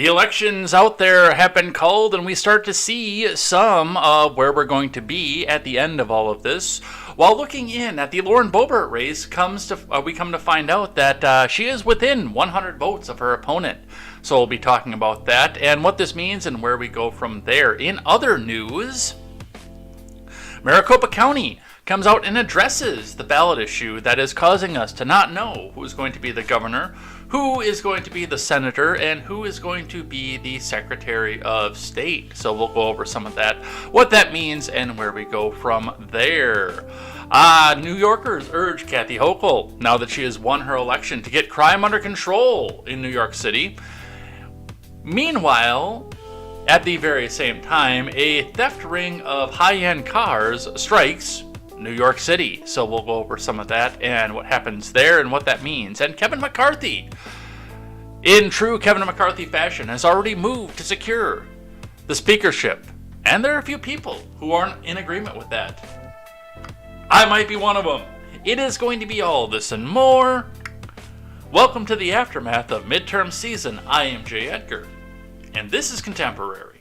The elections out there have been called, and we start to see some of where we're going to be at the end of all of this. While looking in at the Lauren Boebert race, we come to find out that she is within 100 votes of her opponent. So we'll be talking about that and what this means and where we go from there. In other news, Maricopa County comes out and addresses the ballot issue that is causing us to not know who's going to be the governor, who is going to be the senator, and who is going to be the Secretary of State. So we'll go over some of that, what that means, and where we go from there. New Yorkers urge Kathy Hochul, now that she has won her election, to get crime under control in New York City. Meanwhile, at the very same time, a theft ring of high-end cars strikes New York City. So we'll go over some of that and what happens there and what that means. And Kevin McCarthy, in true Kevin McCarthy fashion, has already moved to secure the speakership. And there are a few people who aren't in agreement with that. I might be one of them. It is going to be all this and more. Welcome to the aftermath of midterm season. I am Jay Edgar, and this is Contemporary.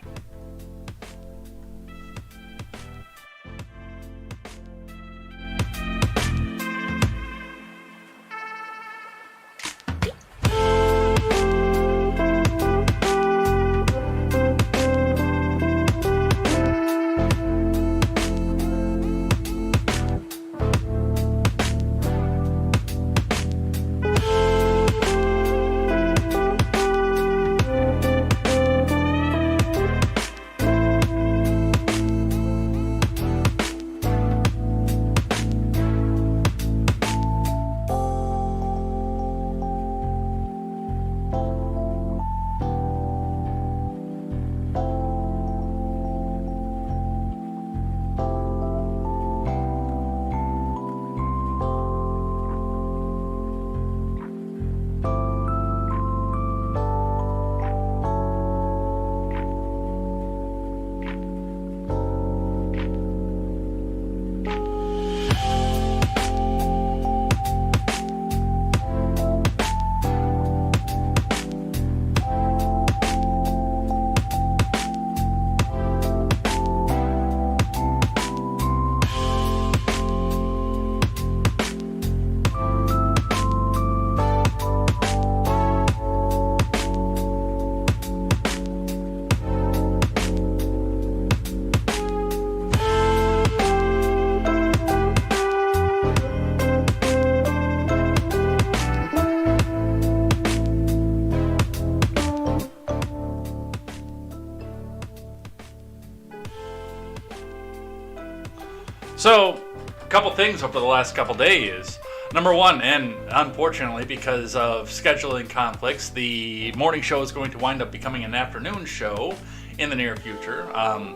So, a couple things over the last couple days. Number one, and unfortunately because of scheduling conflicts, the morning show is going to wind up becoming an afternoon show in the near future.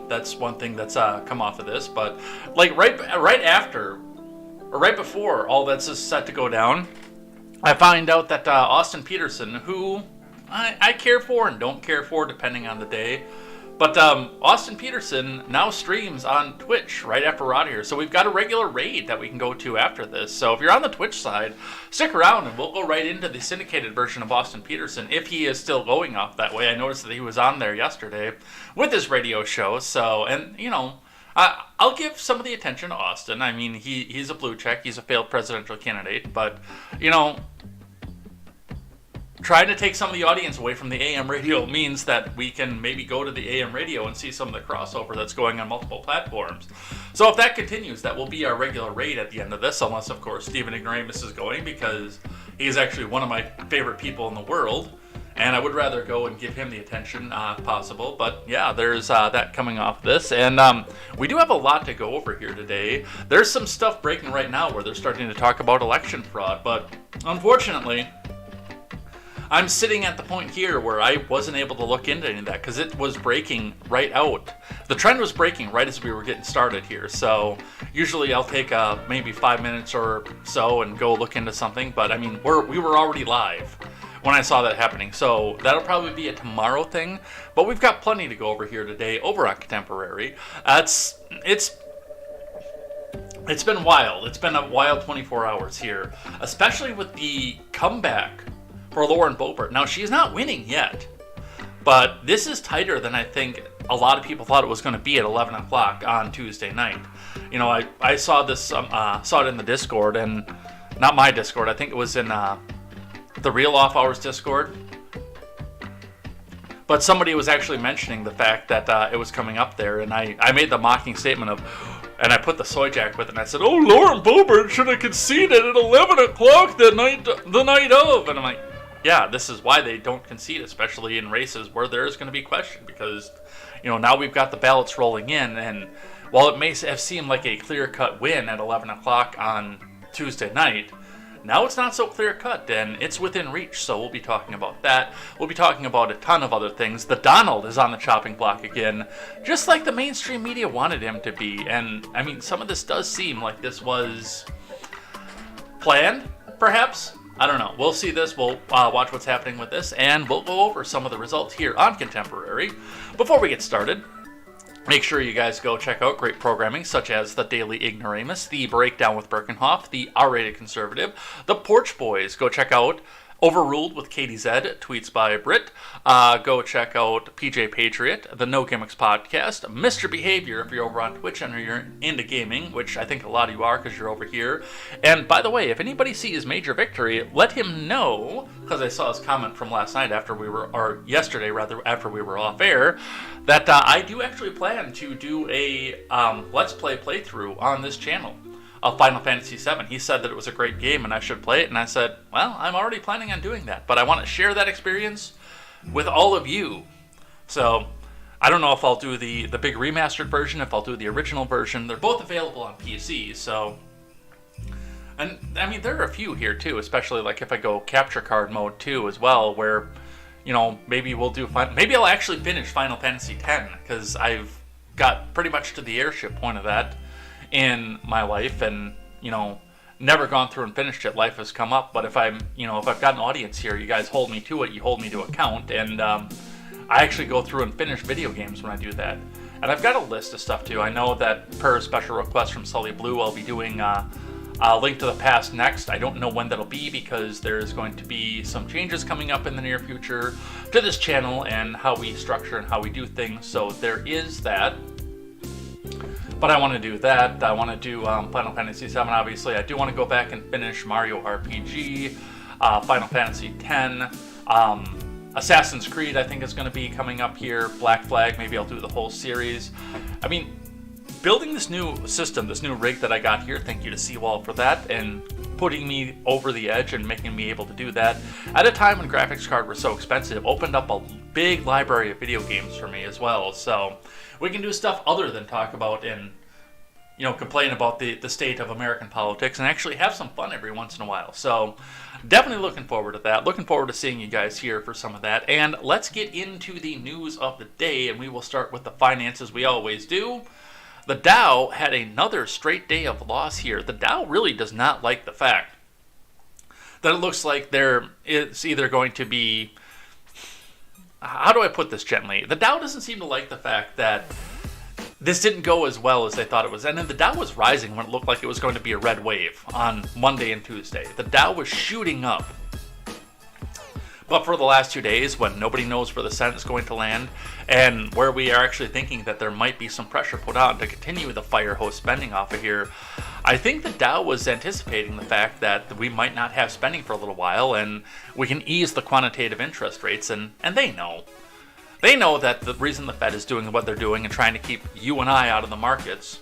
That's one thing that's come off of this. But like right after, or right before all that's set to go down, I find out that Austin Peterson, who I care for and don't care for depending on the day, but Austin Peterson now streams on Twitch right after we're out of here. So we've got a regular raid that we can go to after this. So if you're on the Twitch side, stick around and we'll go right into the syndicated version of Austin Peterson if he is still going off that way. I noticed that he was on there yesterday with his radio show. So, and you know, I'll give some of the attention to Austin. I mean, he's a blue check. He's a failed presidential candidate. But, you know, trying to take some of the audience away from the AM radio means that we can maybe go to the AM radio and see some of the crossover that's going on multiple platforms. So if that continues, that will be our regular raid at the end of this, unless, of course, Stephen Ignoramus is going, because he's actually one of my favorite people in the world, and I would rather go and give him the attention possible. But yeah, there's that coming off this, and we do have a lot to go over here today. There's some stuff breaking right now where they're starting to talk about election fraud, but unfortunately, I'm sitting at the point here where I wasn't able to look into any of that because it was breaking right out. The trend was breaking right as we were getting started here. So usually I'll take maybe 5 minutes or so and go look into something. But I mean, we were already live when I saw that happening. So that'll probably be a tomorrow thing. But we've got plenty to go over here today over on Contemporary. It's been wild. It's been a wild 24 hours here, especially with the comeback for Lauren Boebert. Now, she's not winning yet, But this is tighter than I think a lot of people thought it was going to be at 11 o'clock on Tuesday night. I saw this, saw it in the Discord, and not my Discord. I think it was in the Real Off Hours Discord. But somebody was actually mentioning the fact that it was coming up there, and I made the mocking statement of, and I put the soy jack with it, and I said, "Oh, Lauren Boebert should have conceded at 11 o'clock the night of." And I'm like, yeah, this is why they don't concede, especially in races where there is going to be question, because, now we've got the ballots rolling in, and while it may have seemed like a clear-cut win at 11 o'clock on Tuesday night, now it's not so clear-cut, and it's within reach, so we'll be talking about that. We'll be talking about a ton of other things. The Donald is on the chopping block again, just like the mainstream media wanted him to be, and, some of this does seem like this was planned, perhaps? I don't know. We'll see this. We'll watch what's happening with this, and we'll go over some of the results here on Contemporary. Before we get started, make sure you guys go check out great programming such as The Daily Ignoramus, The Breakdown with Birkenhoff, The R-Rated Conservative, The Porch Boys. Go check out Overruled with KTZed, tweets by Brit. Go check out PJ Patriot, the No Gimmicks podcast, Mr. Behavior if you're over on Twitch and you're into gaming, which I think a lot of you are because you're over here. And by the way, if anybody sees Major Victory, let him know, because I saw his comment from last night yesterday after we were off air, that I do actually plan to do a Let's Play playthrough on this channel of Final Fantasy VII. He said that it was a great game and I should play it, and I said, well, I'm already planning on doing that, but I want to share that experience with all of you. So I don't know if I'll do the big remastered version, if I'll do the original version. They're both available on PC, so... And, there are a few here, too, especially like if I go capture card mode, too, as well, where, maybe we'll do... Maybe I'll actually finish Final Fantasy X, because I've got pretty much to the airship point of that in my life, and never gone through and finished it. Life has come up, but if I've got an audience here, you guys hold me to it, you hold me to account, and I actually go through and finish video games when I do that. And I've got a list of stuff too. I know that per special request from Sully Blue, I'll be doing a Link to the Past next. I don't know when that'll be, because there's going to be some changes coming up in the near future to this channel and how we structure and how we do things, so there is that. But I want to do that. I want to do Final Fantasy VII, obviously. I do want to go back and finish Mario RPG, Final Fantasy X, Assassin's Creed, I think is going to be coming up here, Black Flag, maybe I'll do the whole series. Building this new system, this new rig that I got here, thank you to Seawall for that, and putting me over the edge and making me able to do that at a time when graphics cards were so expensive, opened up a big library of video games for me as well. So we can do stuff other than talk about and complain about the state of American politics, and actually have some fun every once in a while. So definitely looking forward to that. Looking forward to seeing you guys here for some of that. And let's get into the news of the day, and we will start with the finances we always do. The Dow had another straight day of loss here. The Dow really does not like the fact that it looks like it's either going to be... How do I put this gently? The Dow doesn't seem to like the fact that this didn't go as well as they thought it was. And then the Dow was rising when it looked like it was going to be a red wave on Monday and Tuesday. The Dow was shooting up. But for the last 2 days, when nobody knows where the Senate is going to land, and where we are actually thinking that there might be some pressure put on to continue the fire hose spending off of here, I think the Dow was anticipating the fact that we might not have spending for a little while, and we can ease the quantitative interest rates, and they know. They know that the reason the Fed is doing what they're doing and trying to keep you and I out of the markets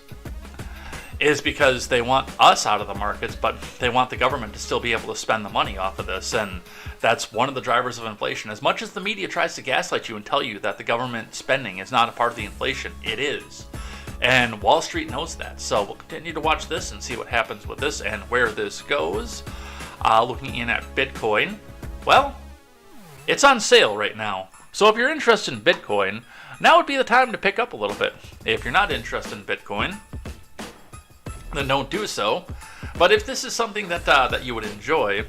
is because they want us out of the markets, but they want the government to still be able to spend the money off of this, and that's one of the drivers of inflation. As much as the media tries to gaslight you and tell you that the government spending is not a part of the inflation, it is. And Wall Street knows that, so we'll continue to watch this and see what happens with this and where this goes. Looking in at Bitcoin, well, it's on sale right now. So if you're interested in Bitcoin, now would be the time to pick up a little bit. If you're not interested in Bitcoin, then don't do so. But if this is something that you would enjoy,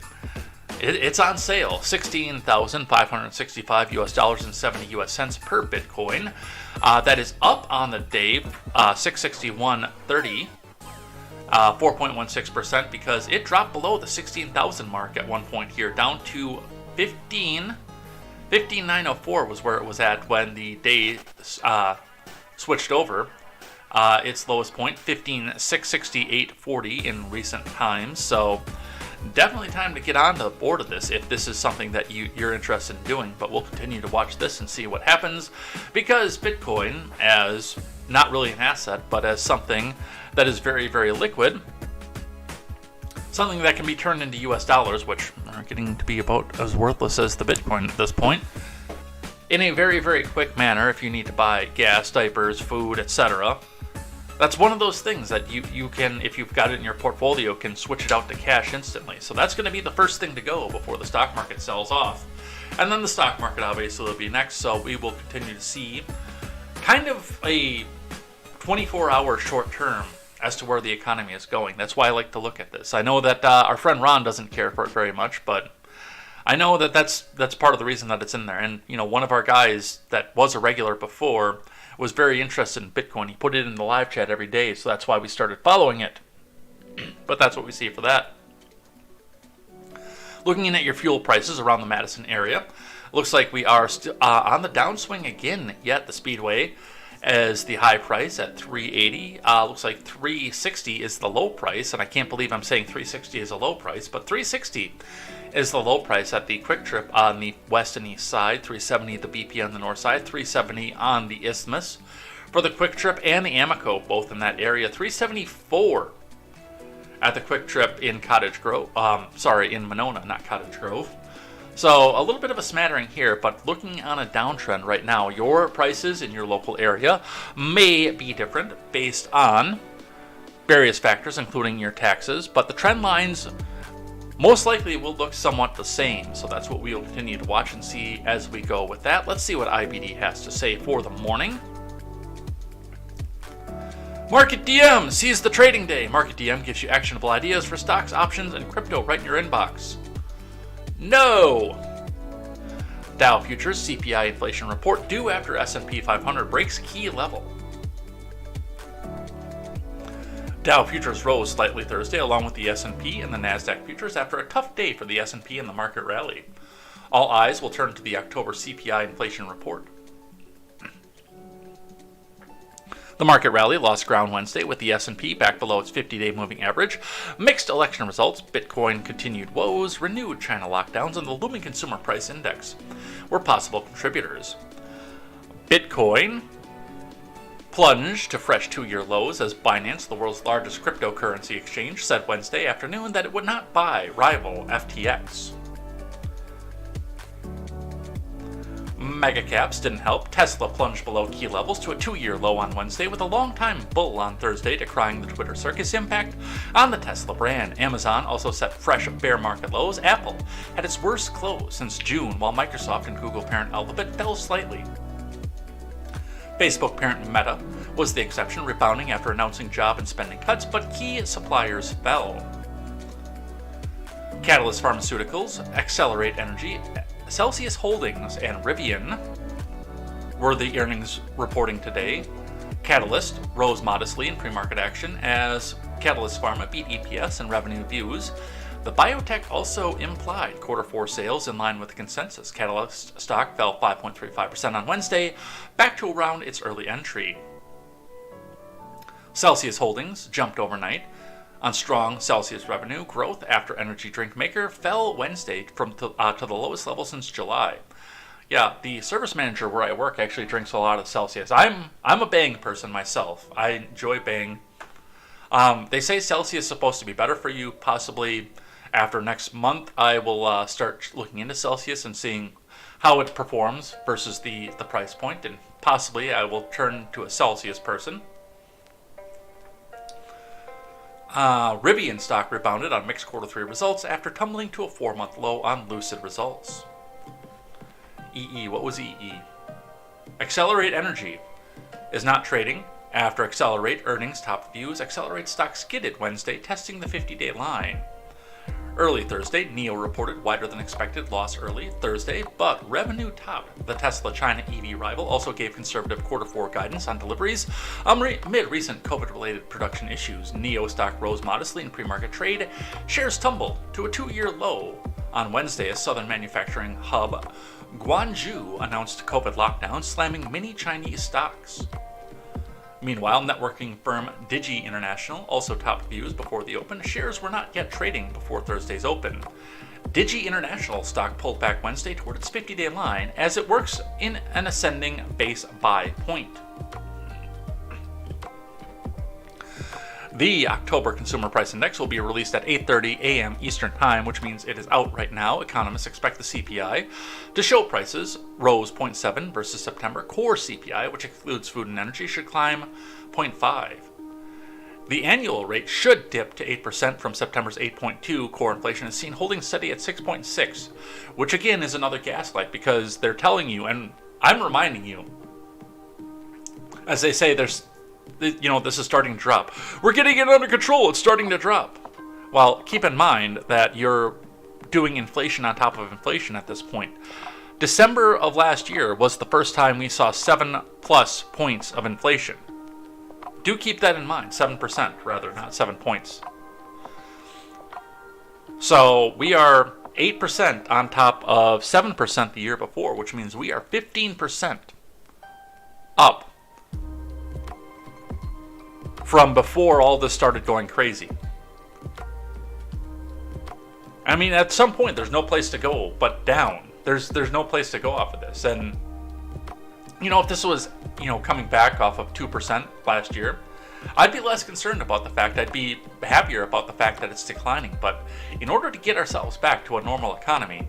it's on sale. $16,565 US dollars and 70 US cents per Bitcoin. That is up on the day, 661.30, 4.16%, because it dropped below the 16,000 mark at one point here, down to 15,904 was where it was at when the day switched over. Its lowest point, 15,668.40 in recent times. So definitely time to get on the board of this if this is something that you're interested in doing. But we'll continue to watch this and see what happens, because Bitcoin, as not really an asset, but as something that is very, very liquid, something that can be turned into US dollars, which are getting to be about as worthless as the Bitcoin at this point, in a very, very quick manner if you need to buy gas, diapers, food, etc. That's one of those things that you can, if you've got it in your portfolio, can switch it out to cash instantly. So that's going to be the first thing to go before the stock market sells off. And then the stock market obviously will be next, so we will continue to see kind of a 24-hour short term as to where the economy is going. That's why I like to look at this. I know that our friend Ron doesn't care for it very much, but I know that that's part of the reason that it's in there. And, you know, one of our guys that was a regular before was very interested in Bitcoin. He put it in the live chat every day, so that's why we started following it. But that's what we see for that. Looking in at your fuel prices around the Madison area, looks like we are still on the downswing again, yet the Speedway as the high price at 380. Looks like 360 is the low price, and I can't believe I'm saying 360 is a low price, but 360 is the low price at the Quick Trip on the west and east side, 370 the BP on the north side, 370 on the Isthmus for the Quick Trip and the Amoco, both in that area, 374 at the Quick Trip in Cottage Grove, in Monona, not Cottage Grove. So a little bit of a smattering here, but looking on a downtrend right now, your prices in your local area may be different based on various factors, including your taxes, but the trend lines most likely will look somewhat the same. So that's what we will continue to watch and see as we go with that. Let's see what IBD has to say for the morning. Market DM sees the trading day. Market DM gives you actionable ideas for stocks, options, and crypto right in your inbox. No! Dow Futures CPI inflation report due after S&P 500 breaks key level. Dow Futures rose slightly Thursday along with the S&P and the Nasdaq Futures after a tough day for the S&P and the market rally. All eyes will turn to the October CPI inflation report. The market rally lost ground Wednesday with the S&P back below its 50-day moving average. Mixed election results, Bitcoin continued woes, renewed China lockdowns, and the looming consumer price index were possible contributors. Bitcoin plunged to fresh 2-year lows as Binance, the world's largest cryptocurrency exchange, said Wednesday afternoon that it would not buy rival FTX. Mega caps didn't help. Tesla plunged below key levels to a 2-year low on Wednesday, with a longtime bull on Thursday decrying the Twitter circus impact on the Tesla brand. Amazon also set fresh bear market lows. Apple had its worst close since June, while Microsoft and Google parent Alphabet fell slightly. Facebook parent Meta was the exception, rebounding after announcing job and spending cuts, but key suppliers fell. Catalyst Pharmaceuticals, Accelerate Energy, Celsius Holdings, and Rivian were the earnings reporting today. Catalyst rose modestly in pre-market action as Catalyst Pharma beat EPS and revenue views. The biotech also implied Q4 sales in line with the consensus. Catalyst stock fell 5.35% on Wednesday, back to around its early entry. Celsius Holdings jumped overnight on strong Celsius revenue growth after energy drink maker fell Wednesday to the lowest level since July. Yeah, the service manager where I work actually drinks a lot of Celsius. I'm a Bang person myself. I enjoy Bang. They say Celsius is supposed to be better for you. Possibly after next month, I will start looking into Celsius and seeing how it performs versus the price point, and possibly I will turn to a Celsius person. Rivian stock rebounded on mixed Q3 results after tumbling to a 4-month low on Lucid results. What was EE? Accelerate Energy is not trading after Accelerate earnings topped views. Accelerate stock skidded Wednesday, testing the 50-day line. Early Thursday, NIO reported wider than expected loss early Thursday, but revenue topped. The Tesla China EV rival also gave conservative Q4 guidance on deliveries amid recent COVID-related production issues. NIO stock rose modestly in pre-market trade. Shares tumbled to a 2-year low on Wednesday as southern manufacturing hub Guangzhou announced COVID lockdowns, slamming many Chinese stocks. Meanwhile, networking firm Digi International also topped views before the open. Shares were not yet trading before Thursday's open. Digi International stock pulled back Wednesday toward its 50-day line as it works in an ascending base buy point. The October Consumer Price Index will be released at 8:30 a.m. Eastern Time, which means it is out right now. Economists expect the CPI to show prices rose 0.7 versus September. Core CPI, which excludes food and energy, should climb 0.5. The annual rate should dip to 8% from September's 8.2. Core inflation is seen holding steady at 6.6, which again is another gaslight because they're telling you, and I'm reminding you, as they say, this is starting to drop. We're getting it under control. It's starting to drop. Well, keep in mind that you're doing inflation on top of inflation at this point. December of last year was the first time we saw 7+ points of inflation. Do keep that in mind. 7%, rather, not 7 points. So we are 8% on top of 7% the year before, which means we are 15% up from before all this started going crazy. I mean, at some point, there's no place to go but down. There's no place to go off of this. And, if this was, coming back off of 2% last year, I'd be less concerned about the fact. I'd be happier about the fact that it's declining. But in order to get ourselves back to a normal economy,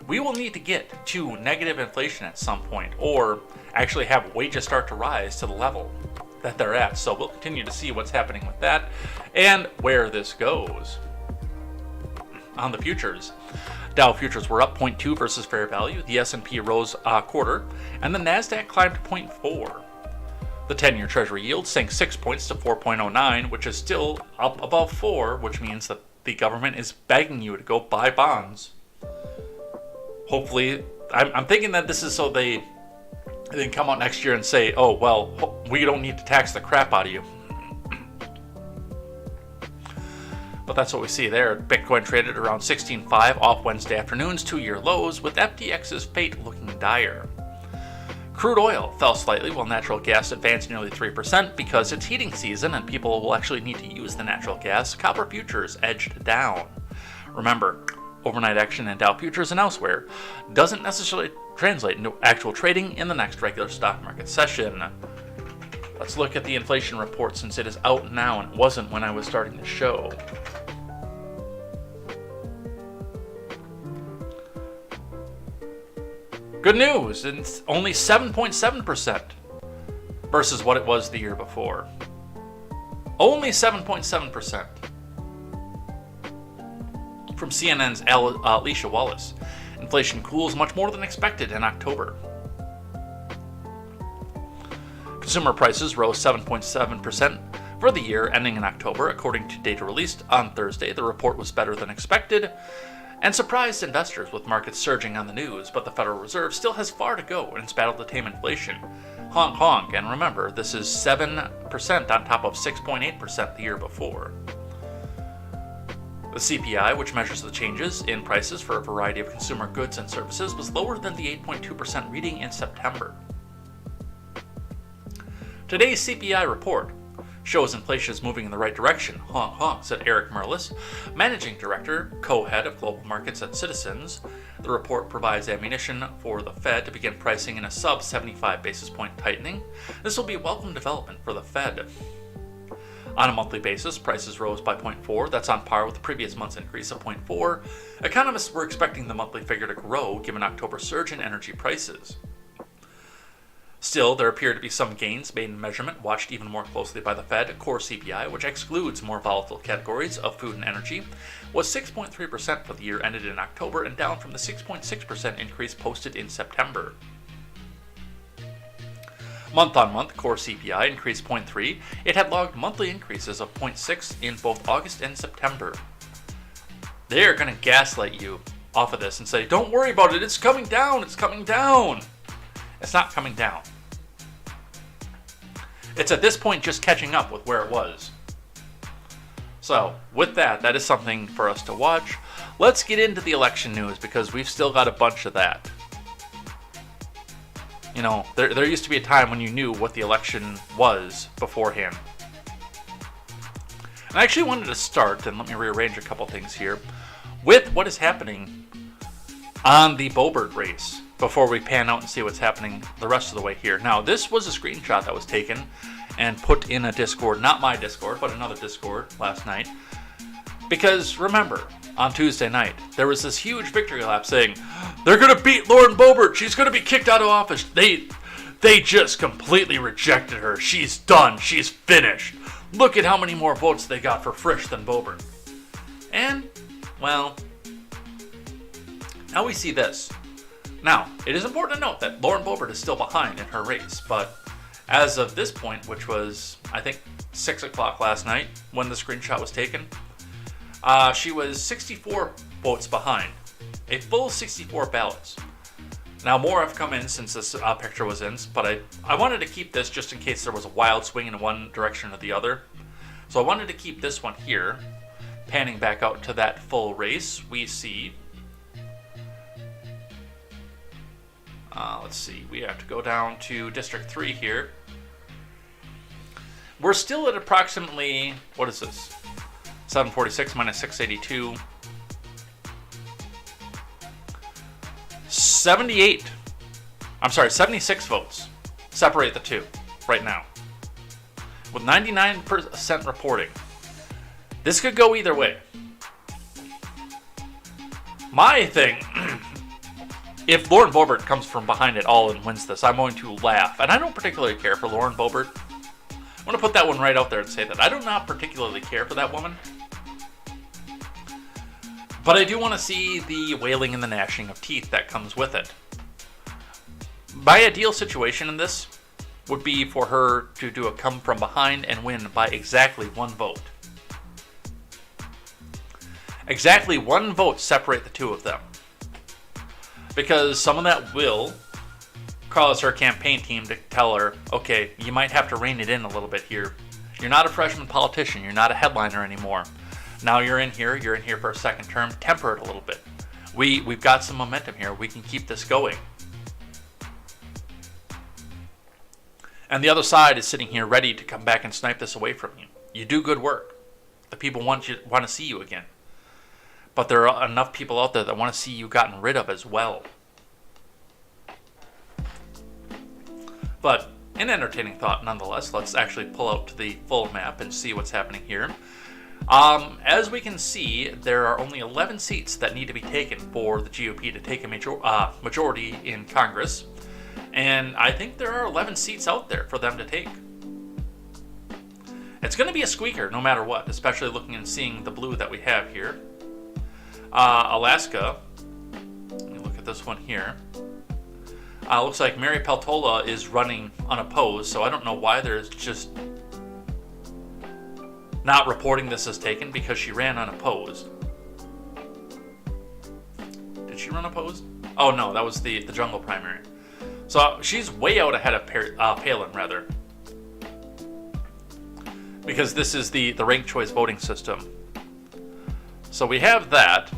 we will need to get to negative inflation at some point, or actually have wages start to rise to the level that they're at. So we'll continue to see what's happening with that and where this goes. On the futures, Dow futures were up 0.2 versus fair value. The S&P rose a quarter, and the Nasdaq climbed 0.4. The 10-year Treasury yield sank 6 points to 4.09, which is still up above 4, which means that the government is begging you to go buy bonds. Hopefully, I'm thinking that this is so they then come out next year and say, oh, well, we don't need to tax the crap out of you. But that's what we see there. Bitcoin traded around 16.5 off Wednesday afternoon's 2-year lows, with FTX's fate looking dire. Crude oil fell slightly while natural gas advanced nearly 3% because it's heating season and people will actually need to use the natural gas. Copper futures edged down. Remember, overnight action in Dow futures and elsewhere doesn't necessarily translate into actual trading in the next regular stock market session. Let's look at the inflation report since it is out now and it wasn't when I was starting the show. Good news, it's only 7.7% versus what it was the year before. Only 7.7%. From CNN's Alicia Wallace, inflation cools much more than expected in October. Consumer prices rose 7.7% for the year ending in October, according to data released on Thursday. The report was better than expected and surprised investors, with markets surging on the news, but the Federal Reserve still has far to go in its battle to tame inflation. Honk honk, and remember, this is 7% on top of 6.8% the year before. The CPI, which measures the changes in prices for a variety of consumer goods and services, was lower than the 8.2% reading in September. Today's CPI report shows inflation is moving in the right direction. Honk honk, said Eric Merlis, Managing Director, Co-Head of Global Markets at Citizens. The report provides ammunition for the Fed to begin pricing in a sub-75 basis point tightening. This will be a welcome development for the Fed. On a monthly basis, prices rose by 0.4. That's on par with the previous month's increase of 0.4. Economists were expecting the monthly figure to grow given October's surge in energy prices. Still, there appear to be some gains made in measurement, watched even more closely by the Fed. Core CPI, which excludes more volatile categories of food and energy, was 6.3% for the year ended in October and down from the 6.6% increase posted in September. Month-on-month, core CPI increased 0.3. It had logged monthly increases of 0.6 in both August and September. they're going to gaslight you off of this and say, don't worry about it, it's coming down, it's coming down. It's not coming down. It's at this point just catching up with where it was. So, with that, that is something for us to watch. Let's get into the election news because we've still got a bunch of that. You know, there used to be a time when you knew what the election was beforehand. And I actually wanted to start, and let me rearrange a couple things here, with what is happening on the Boebert race before we pan out and see what's happening the rest of the way here. Now, this was a screenshot that was taken and put in a Discord, not my Discord, but another Discord last night. Because, remember, on Tuesday night, there was this huge victory lap saying, they're going to beat Lauren Boebert, she's going to be kicked out of office. They just completely rejected her. She's done, she's finished. Look at how many more votes they got for Frisch than Boebert. And, well, now we see this. Now, it is important to note that Lauren Boebert is still behind in her race, but as of this point, which was, I think, 6 o'clock last night when the screenshot was taken, she was 64 votes behind. A full 64 ballots. Now, more have come in since this picture was in, but I wanted to keep this just in case there was a wild swing in one direction or the other. So I wanted to keep this one here. Panning back out to that full race, we see... let's see, we have to go down to District 3 here. We're still at approximately, what is this? 746 minus 682. 76 votes separate the two right now. With 99% reporting. This could go either way. My thing, if Lauren Boebert comes from behind it all and wins this, I'm going to laugh. And I don't particularly care for Lauren Boebert. I want to put that one right out there and say that. I do not particularly care for that woman. But I do want to see the wailing and the gnashing of teeth that comes with it. My ideal situation in this would be for her to do a come from behind and win by exactly one vote. Exactly one vote separate the two of them. Because someone that will cause her campaign team to tell her, okay, you might have to rein it in a little bit here. You're not a freshman politician. You're not a headliner anymore. Now you're in here for a second term. Temper it a little bit. We've got some momentum here. We can keep this going. And the other side is sitting here ready to come back and snipe this away from you. You do good work. The people want to see you again. But there are enough people out there that want to see you gotten rid of as well. But an entertaining thought nonetheless. Let's actually pull out to the full map and see what's happening here. As we can see, there are only 11 seats that need to be taken for the GOP to take a majority in Congress. And I think there are 11 seats out there for them to take. It's going to be a squeaker no matter what, especially looking and seeing the blue that we have here. Alaska, let me look at this one here. Looks like Mary Peltola is running unopposed, so I don't know why there's just not reporting this as taken, because she ran unopposed. Did she run opposed? Oh no, that was the jungle primary. So she's way out ahead of Palin, rather. Because this is the ranked choice voting system. So we have that.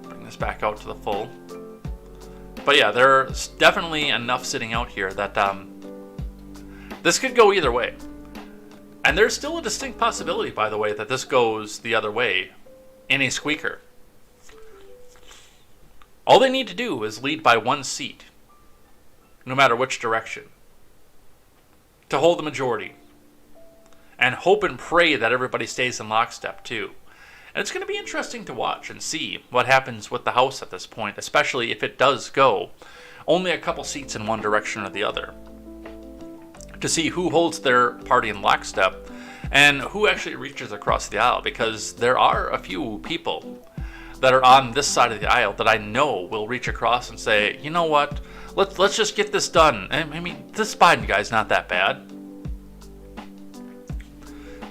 Bring this back out to the full. But yeah, there's definitely enough sitting out here that this could go either way. And there's still a distinct possibility, by the way, that this goes the other way in a squeaker. All they need to do is lead by one seat, no matter which direction, to hold the majority. And hope and pray that everybody stays in lockstep, too. And it's going to be interesting to watch and see what happens with the House at this point, especially if it does go only a couple seats in one direction or the other. To see who holds their party in lockstep and who actually reaches across the aisle, because there are a few people that are on this side of the aisle that I know will reach across and say, you know what, let's just get this done. I mean, this Biden guy's not that bad.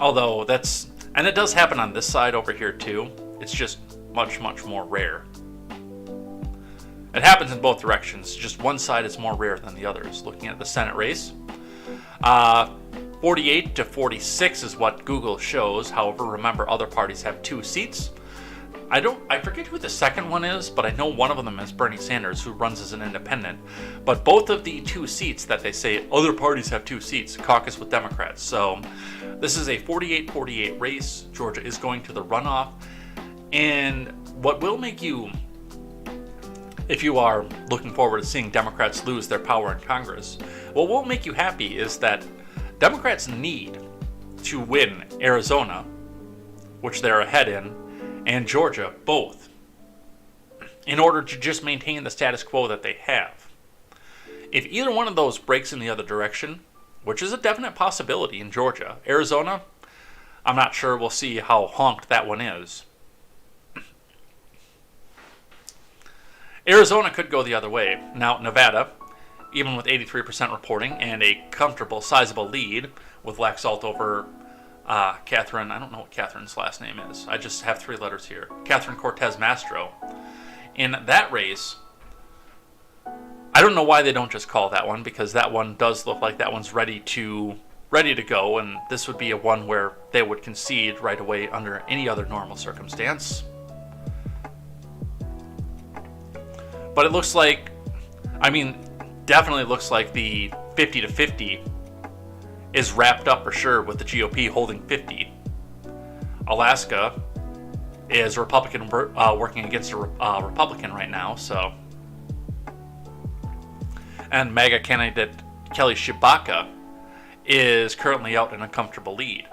Although that's And it does happen on this side over here too. It's just much, much more rare. It happens in both directions. Just one side is more rare than the others. Looking at the Senate race, 48 to 46 is what Google shows. However, remember, other parties have 2 seats. I forget who the second one is, but I know one of them is Bernie Sanders, who runs as an independent. But both of the 2 seats that they say other parties have 2 seats caucus with Democrats. So this is a 48-48 race. Georgia is going to the runoff. And what will make you, if you are looking forward to seeing Democrats lose their power in Congress, what will make you happy is that Democrats need to win Arizona, which they're ahead in, and Georgia, both, in order to just maintain the status quo that they have. If either one of those breaks in the other direction, which is a definite possibility in Georgia, Arizona, I'm not sure. We'll see how honked that one is. Arizona could go the other way. Now, Nevada, even with 83% reporting and a comfortable, sizable lead with Laxalt over Catherine, I don't know what Catherine's last name is. I just have 3 letters here. Catherine Cortez Mastro. In that race, I don't know why they don't just call that one, because that one does look like that one's ready to go, and this would be a one where they would concede right away under any other normal circumstance. But it looks like, definitely looks like the 50-50 is wrapped up for sure, with the GOP holding 50. Alaska is Republican working against a Republican right now, so. And MAGA candidate Kelly Tshibaka is currently out in a comfortable lead.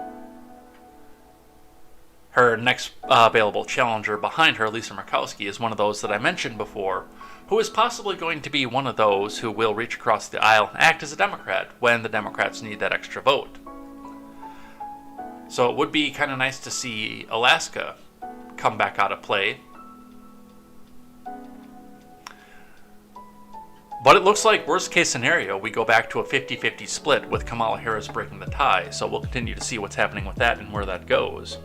Her next available challenger behind her, Lisa Murkowski, is one of those that I mentioned before, who is possibly going to be one of those who will reach across the aisle and act as a Democrat when the Democrats need that extra vote. So it would be kind of nice to see Alaska come back out of play. But it looks like, worst case scenario, we go back to a 50-50 split with Kamala Harris breaking the tie. So we'll continue to see what's happening with that and where that goes.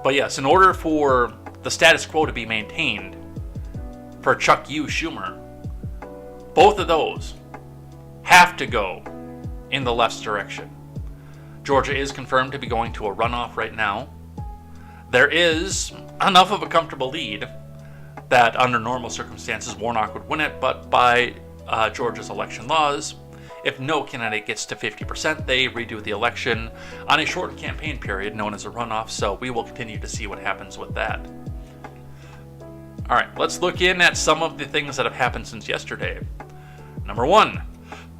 But yes, in order for the status quo to be maintained for Chuck Schumer, both of those have to go in the left's direction. Georgia is confirmed to be going to a runoff right now. There is enough of a comfortable lead that under normal circumstances Warnock would win it, but by Georgia's election laws, if no candidate gets to 50%, they redo the election on a shortened campaign period known as a runoff, so we will continue to see what happens with that. All right, let's look in at some of the things that have happened since yesterday. Number 1,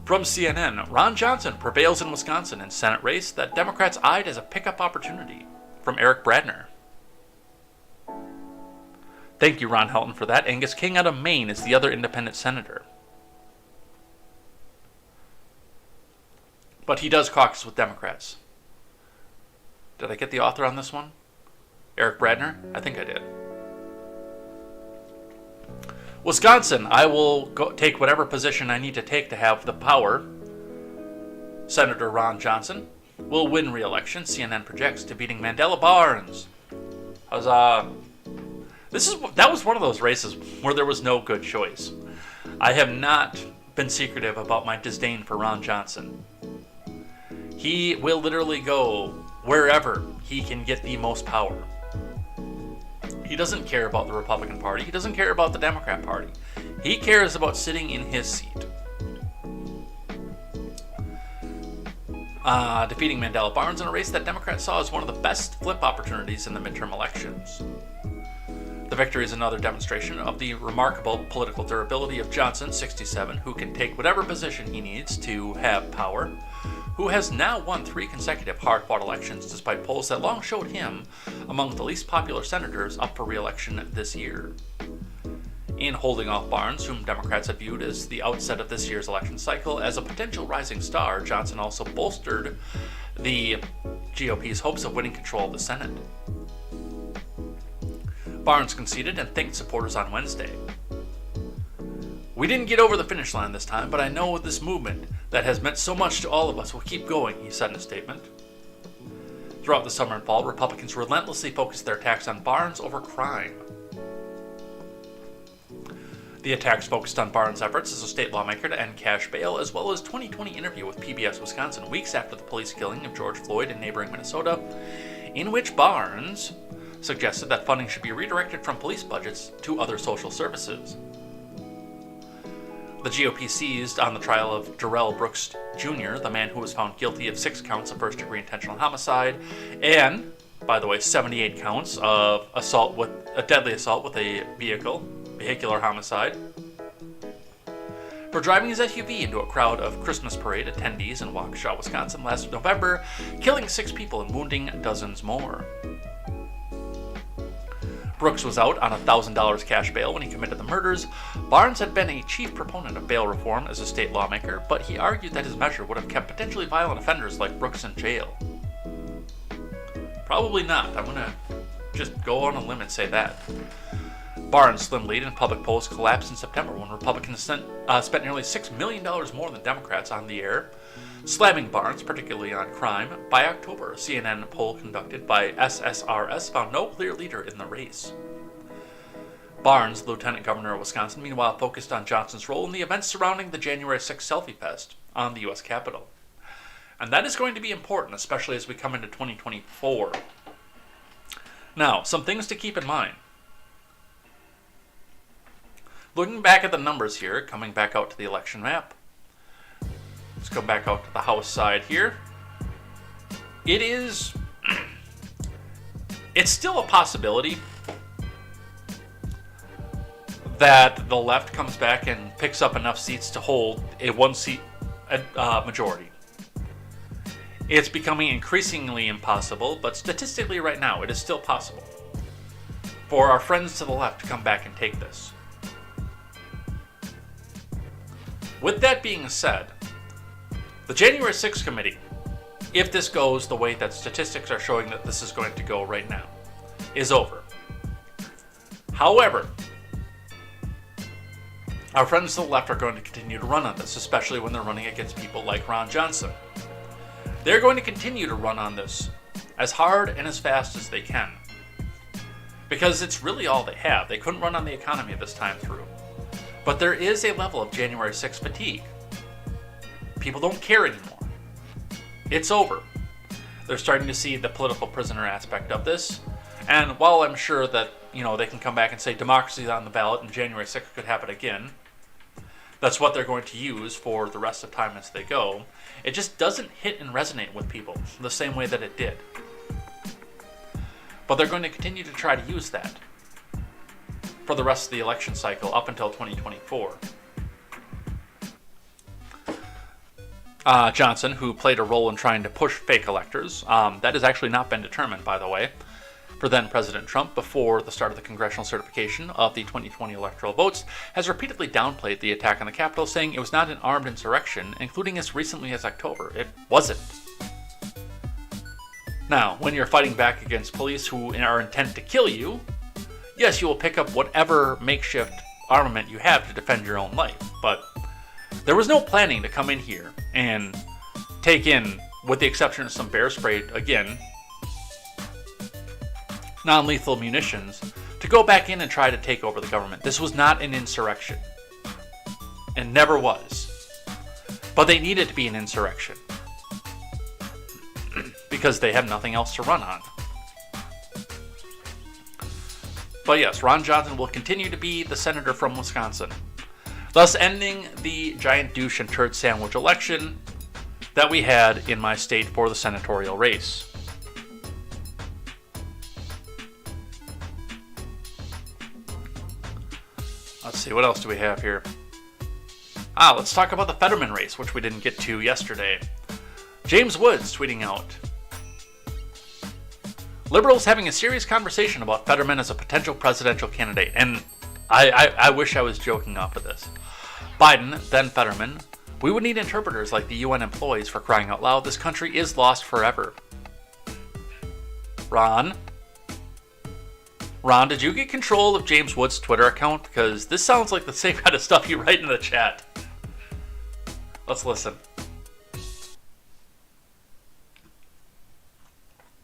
from CNN, Ron Johnson prevails in Wisconsin in Senate race that Democrats eyed as a pickup opportunity, from Eric Bradner. Thank you, Ron Helton, for that. Angus King out of Maine is the other independent senator. But he does caucus with Democrats. Did I get the author on this one? Eric Bradner? I think I did. Wisconsin, I will take whatever position I need to take to have the power. Senator Ron Johnson will win re-election, CNN projects, defeating Mandela Barnes. Huzzah. That was one of those races where there was no good choice. I have not been secretive about my disdain for Ron Johnson. He will literally go wherever he can get the most power. He doesn't care about the Republican Party. He doesn't care about the Democrat Party. He cares about sitting in his seat. Defeating Mandela Barnes in a race that Democrats saw as one of the best flip opportunities in the midterm elections. The victory is another demonstration of the remarkable political durability of Johnson, 67, who can take whatever position he needs to have power, who has now won 3 consecutive hard-fought elections despite polls that long showed him among the least popular senators up for re-election this year. In holding off Barnes, whom Democrats had viewed as the outset of this year's election cycle as a potential rising star, Johnson also bolstered the GOP's hopes of winning control of the Senate. Barnes conceded and thanked supporters on Wednesday. "We didn't get over the finish line this time, but I know this movement that has meant so much to all of us will keep going," he said in a statement. Throughout the summer and fall, Republicans relentlessly focused their attacks on Barnes over crime. The attacks focused on Barnes' efforts as a state lawmaker to end cash bail, as well as 2020 interview with PBS Wisconsin weeks after the police killing of George Floyd in neighboring Minnesota, in which Barnes suggested that funding should be redirected from police budgets to other social services. The GOP seized on the trial of Darrell Brooks Jr., the man who was found guilty of 6 counts of first-degree intentional homicide, and, by the way, 78 counts of deadly assault with a vehicular homicide, for driving his SUV into a crowd of Christmas parade attendees in Waukesha, Wisconsin last November, killing 6 people and wounding dozens more. Brooks was out on $1,000 cash bail when he committed the murders. Barnes had been a chief proponent of bail reform as a state lawmaker, but he argued that his measure would have kept potentially violent offenders like Brooks in jail. Probably not. I'm going to just go on a limb and say that. Barnes' slim lead in public polls collapsed in September when Republicans spent nearly $6 million more than Democrats on the air, slamming Barnes, particularly on crime. By October, a CNN poll conducted by SSRS found no clear leader in the race. Barnes, lieutenant governor of Wisconsin, meanwhile focused on Johnson's role in the events surrounding the January 6th Selfie Fest on the U.S. Capitol. And that is going to be important, especially as we come into 2024. Now, some things to keep in mind. Looking back at the numbers here, coming back out to the election map. Let's go back out to the House side here. It's still a possibility that the left comes back and picks up enough seats to hold a 1-seat majority. It's becoming increasingly impossible, but statistically right now, it is still possible for our friends to the left to come back and take this. With that being said, the January 6th committee, if this goes the way that statistics are showing that this is going to go right now, is over. However, our friends to the left are going to continue to run on this, especially when they're running against people like Ron Johnson. They're going to continue to run on this as hard and as fast as they can, because it's really all they have. They couldn't run on the economy this time through. But there is a level of January 6th fatigue. People don't care anymore. It's over. They're starting to see the political prisoner aspect of this. And while I'm sure that, they can come back and say democracy is on the ballot and January 6th could happen again, that's what they're going to use for the rest of time as they go. It just doesn't hit and resonate with people the same way that it did. But they're going to continue to try to use that for the rest of the election cycle up until 2024. Johnson, who played a role in trying to push fake electors, that has actually not been determined, by the way, for then President Trump before the start of the congressional certification of the 2020 electoral votes, has repeatedly downplayed the attack on the Capitol, saying it was not an armed insurrection, including as recently as October. It wasn't. Now, when you're fighting back against police who are intent to kill you, yes, you will pick up whatever makeshift armament you have to defend your own life, but there was no planning to come in here and take in, with the exception of some bear spray, again, non-lethal munitions, to go back in and try to take over the government. This was not an insurrection. And never was. But they needed to be an insurrection. Because they had nothing else to run on. But yes, Ron Johnson will continue to be the senator from Wisconsin, thus ending the giant douche and turd sandwich election that we had in my state for the senatorial race. Let's see, what else do we have here? Let's talk about the Fetterman race, which we didn't get to yesterday. James Woods tweeting out, "Liberals having a serious conversation about Fetterman as a potential presidential candidate." And I wish I was joking off of this. Biden, then Fetterman, "We would need interpreters like the UN employees, for crying out loud. This country is lost forever." Ron Ron, did you get control of James Wood's Twitter account? Because this sounds like the same kind of stuff you write in the chat. Let's listen.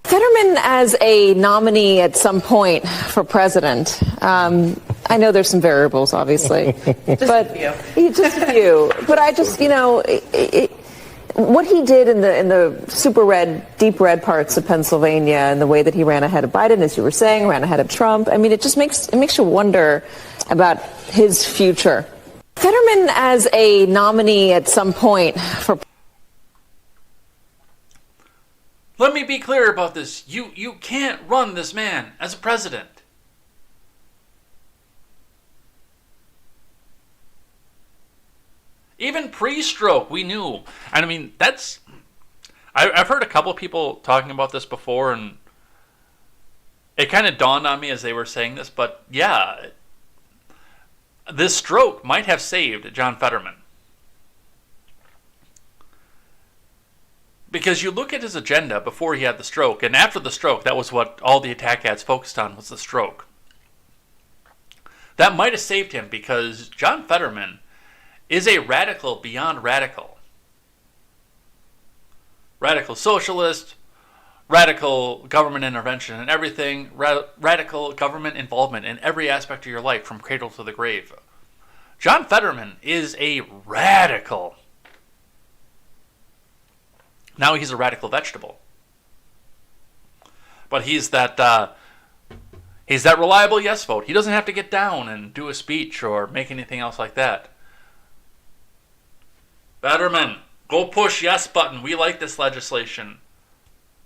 Fetterman as a nominee at some point for president. I know there's some variables, obviously, just a few. But I just, what he did in the super red, deep red parts of Pennsylvania, and the way that he ran ahead of Biden, as you were saying, ran ahead of Trump. I mean, it just makes you wonder about his future. Fetterman as a nominee at some point for. Let me be clear about this. You can't run this man as a president. Even pre-stroke, we knew. And I mean, I've heard a couple people talking about this before, and it kind of dawned on me as they were saying this, but yeah, this stroke might have saved John Fetterman. Because you look at his agenda before he had the stroke, and after the stroke, that was what all the attack ads focused on, was the stroke. That might have saved him, because John Fetterman is a radical beyond radical. Radical socialist, radical government intervention in everything, radical government involvement in every aspect of your life from cradle to the grave. John Fetterman is a radical. Now he's a radical vegetable. But he's that reliable yes vote. He doesn't have to get down and do a speech or make anything else like that. Fetterman, go push yes button. We like this legislation.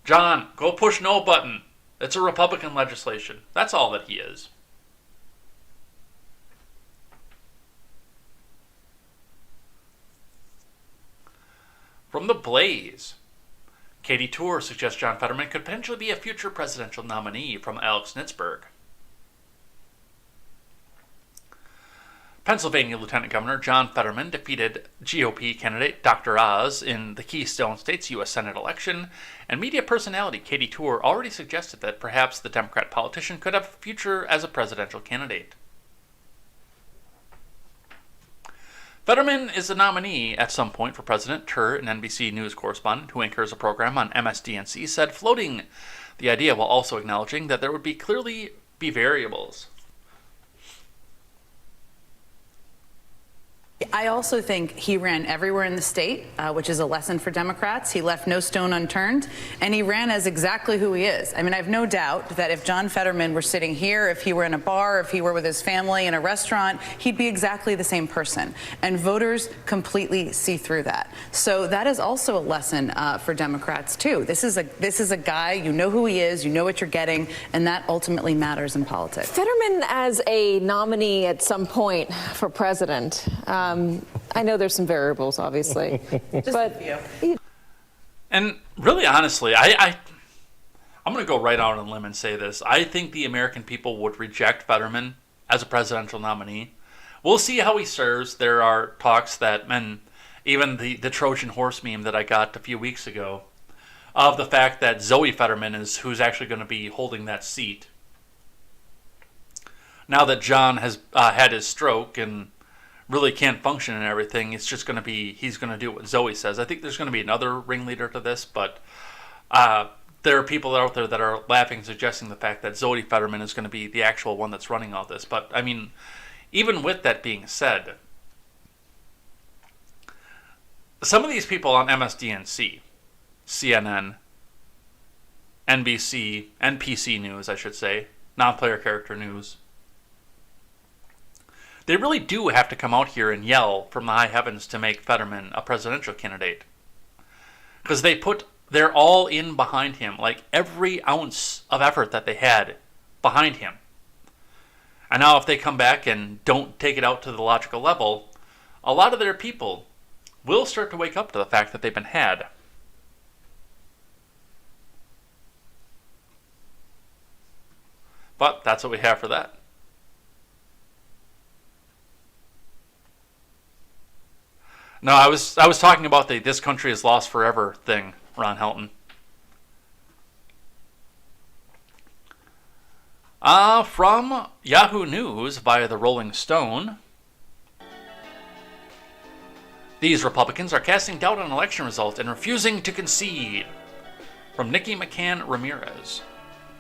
John, go push no button. It's a Republican legislation. That's all that he is. From the Blaze, Katie Tour suggests John Fetterman could potentially be a future presidential nominee from Alex Nitzberg. Pennsylvania Lieutenant Governor John Fetterman defeated GOP candidate Dr. Oz in the Keystone State's U.S. Senate election, and media personality Katie Tour already suggested that perhaps the Democrat politician could have a future as a presidential candidate. Fetterman is a nominee at some point for president. Tur, an NBC News correspondent who anchors a program on MSDNC, said, floating the idea while also acknowledging that there would clearly be variables. I also think he ran everywhere in the state, which is a lesson for Democrats. He left no stone unturned, and he ran as exactly who he is. I mean, I have no doubt that if John Fetterman were sitting here, if he were in a bar, if he were with his family in a restaurant, he'd be exactly the same person. And voters completely see through that. So that is also a lesson for Democrats, too. This is a guy, you know who he is, you know what you're getting, and that ultimately matters in politics. Fetterman as a nominee at some point for president. I know there's some variables, obviously, but and really, honestly, I'm going to go right out on a limb and say this: I think the American people would reject Fetterman as a presidential nominee. We'll see how he serves. There are talks that, and even the Trojan horse meme that I got a few weeks ago, of the fact that Zoe Fetterman is who's actually going to be holding that seat. Now that John has had his stroke and really can't function and everything, it's just going to be, he's going to do what Zoe says. I think there's going to be another ringleader to this, but there are people out there that are laughing, suggesting the fact that Zoe Fetterman is going to be the actual one that's running all this. But, I mean, even with that being said, some of these people on MSDNC, CNN, NBC, NPC News, I should say, non-player character news, they really do have to come out here and yell from the high heavens to make Fetterman a presidential candidate. Because they're all in behind him, like every ounce of effort that they had behind him. And now if they come back and don't take it out to the logical level, a lot of their people will start to wake up to the fact that they've been had. But that's what we have for that. No, I was talking about the "this country is lost forever" thing, Ron Helton. From Yahoo News via the Rolling Stone, these Republicans are casting doubt on election results and refusing to concede. From Nikki McCann Ramirez.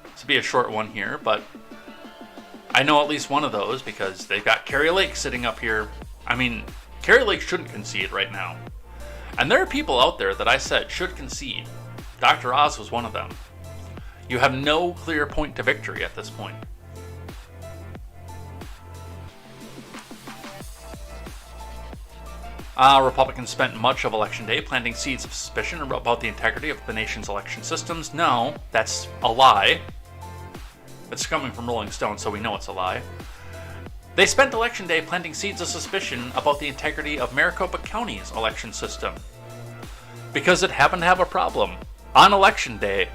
This will be a short one here, but I know at least one of those because they've got Carrie Lake sitting up here. I mean, Carrie Lake shouldn't concede right now. And there are people out there that I said should concede. Dr. Oz was one of them. You have no clear point to victory at this point. Republicans spent much of Election Day planting seeds of suspicion about the integrity of the nation's election systems. No, that's a lie. It's coming from Rolling Stone, so we know it's a lie. They spent Election Day planting seeds of suspicion about the integrity of Maricopa County's election system. Because it happened to have a problem. On Election Day,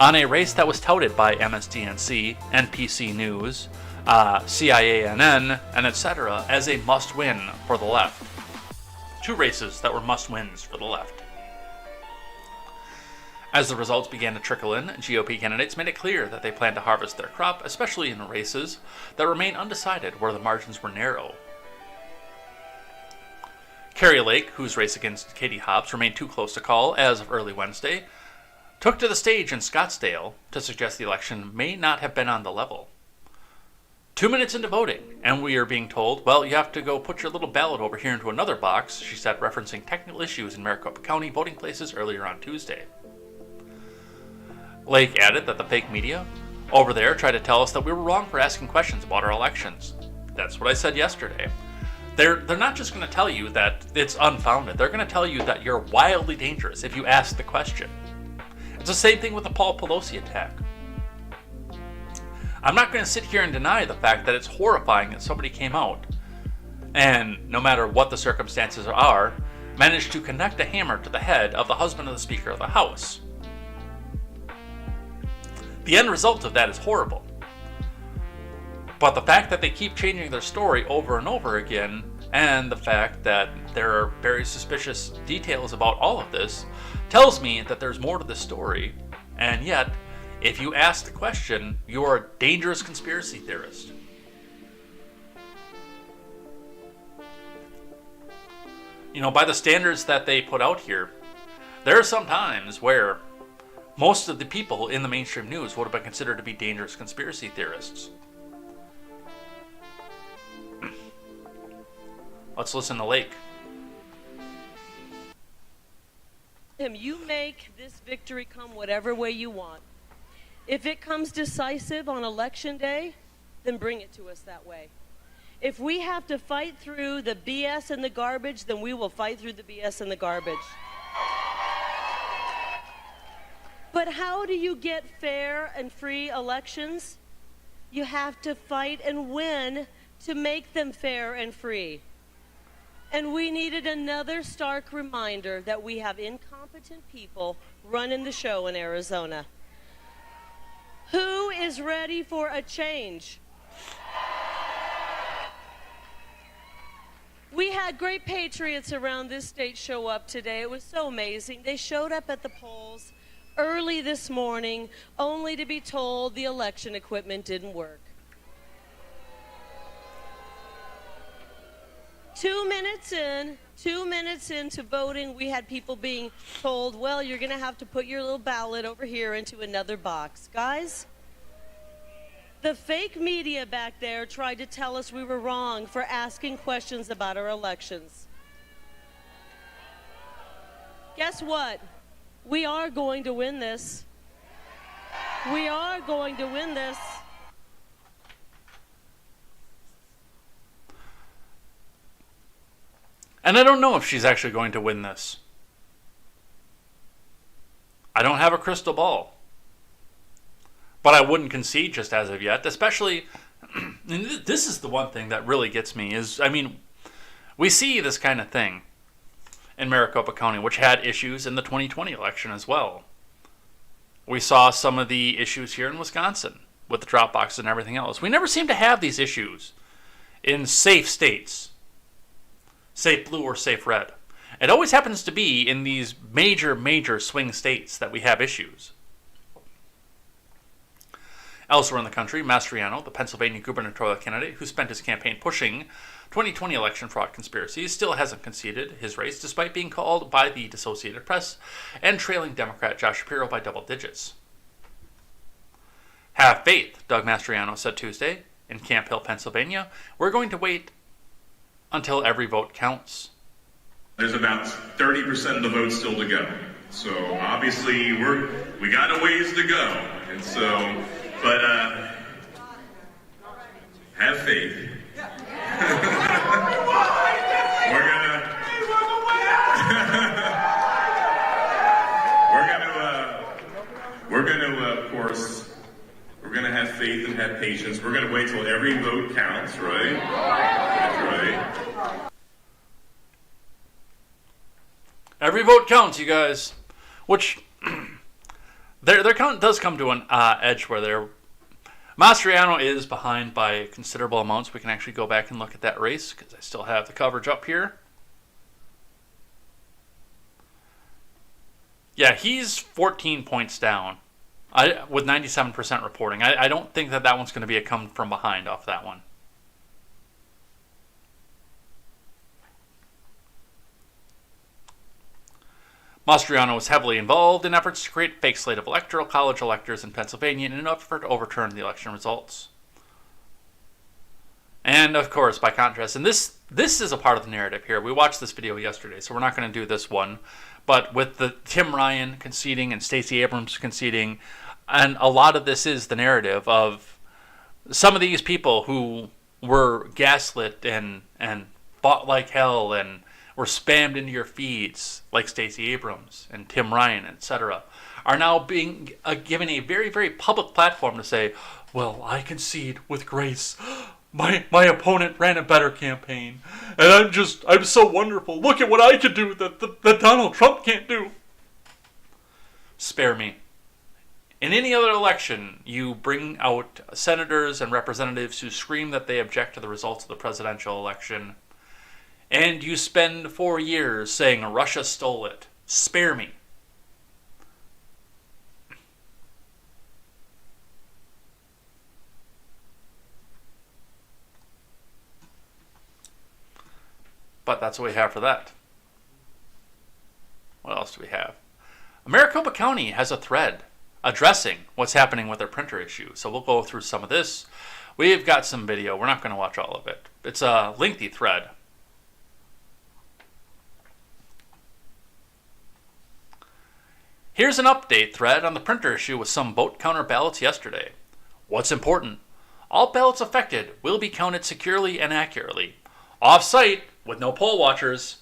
on a race that was touted by MSDNC, NPC News, CIANN, and etc. as a must-win for the left. Two races that were must-wins for the left. As the results began to trickle in, GOP candidates made it clear that they plan to harvest their crop, especially in races that remain undecided where the margins were narrow. Carrie Lake, whose race against Katie Hobbs remained too close to call as of early Wednesday, took to the stage in Scottsdale to suggest the election may not have been on the level. 2 minutes into voting, and we are being told, well, you have to go put your little ballot over here into another box, she said, referencing technical issues in Maricopa County voting places earlier on Tuesday. Lake added that the fake media over there tried to tell us that we were wrong for asking questions about our elections. That's what I said yesterday. They're not just going to tell you that it's unfounded. They're going to tell you that you're wildly dangerous if you ask the question. It's the same thing with the Paul Pelosi attack. I'm not going to sit here and deny the fact that it's horrifying that somebody came out and, no matter what the circumstances are, managed to connect a hammer to the head of the husband of the Speaker of the House. The end result of that is horrible. But the fact that they keep changing their story over and over again, and the fact that there are very suspicious details about all of this, tells me that there's more to the story, and yet, if you ask the question, you are a dangerous conspiracy theorist. You know, by the standards that they put out here, there are some times where most of the people in the mainstream news would have been considered to be dangerous conspiracy theorists. Let's listen to Lake. You make this victory come whatever way you want. If it comes decisive on Election Day, then bring it to us that way. If we have to fight through the BS and the garbage, then we will fight through the BS and the garbage. But how do you get fair and free elections? You have to fight and win to make them fair and free. And we needed another stark reminder that we have incompetent people running the show in Arizona. Who is ready for a change? We had great patriots around this state show up today. It was so amazing. They showed up at the polls early this morning only to be told the election equipment didn't work. 2 minutes into voting, we had people being told, well, you're going to have to put your little ballot over here into another box. Guys, the fake media back there tried to tell us we were wrong for asking questions about our elections. Guess what? We are going to win this. We are going to win this. And I don't know if she's actually going to win this. I don't have a crystal ball. But I wouldn't concede just as of yet, especially, and this is the one thing that really gets me, is, I mean, we see this kind of thing in Maricopa County, which had issues in the 2020 election as well. We saw some of the issues here in Wisconsin with the drop boxes and everything else. We never seem to have these issues in safe states. Safe blue or safe red. It always happens to be in these major swing states that we have issues. Elsewhere in the country, Mastriano, the Pennsylvania gubernatorial candidate who spent his campaign pushing 2020 election fraud conspiracies, still hasn't conceded his race despite being called by the Associated Press and trailing Democrat Josh Shapiro by double digits. Have faith, Doug Mastriano said Tuesday in Camp Hill, Pennsylvania. We're going to wait until every vote counts. There's about 30% of the vote still to go. So obviously we got a ways to go. And so, but have faith. We're gonna, of course, we're gonna have faith and have patience. We're gonna wait till every vote counts, right? That's right. Every vote counts, you guys. Which their count does come to an edge where Mastriano is behind by considerable amounts. We can actually go back and look at that race because I still have the coverage up here. Yeah, he's 14 points down with 97% reporting. I don't think that one's going to be a come from behind off that one. Mastriano was heavily involved in efforts to create a fake slate of electoral college electors in Pennsylvania in an effort to overturn the election results. And, of course, by contrast, and this is a part of the narrative here. We watched this video yesterday, so we're not going to do this one. But with the Tim Ryan conceding and Stacey Abrams conceding, and a lot of this is the narrative of some of these people who were gaslit and fought like hell and were spammed into your feeds, like Stacey Abrams and Tim Ryan, etc., are now being given a very, very public platform to say, well, I concede with grace. My opponent ran a better campaign, and I'm so wonderful. Look at what I could do that Donald Trump can't do. Spare me. In any other election, you bring out senators and representatives who scream that they object to the results of the presidential election, and you spend 4 years saying Russia stole it. Spare me. But that's what we have for that. What else do we have? Maricopa County has a thread addressing what's happening with their printer issue. So we'll go through some of this. We've got some video. We're not going to watch all of it. It's a lengthy thread. Here's an update thread on the printer issue with some vote counter ballots yesterday. What's important? All ballots affected will be counted securely and accurately. Off-site, with no poll watchers.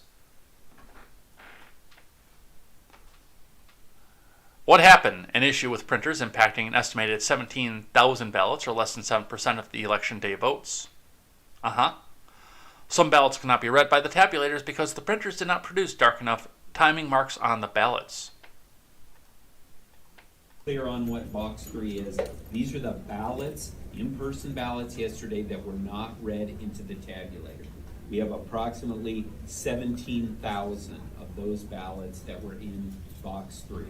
What happened? An issue with printers impacting an estimated 17,000 ballots, or less than 7% of the election day votes. Some ballots cannot be read by the tabulators because the printers did not produce dark enough timing marks on the ballots. Clear on what box 3 is. These are the ballots, in-person ballots yesterday that were not read into the tabulator. We have approximately 17,000 of those ballots that were in box 3.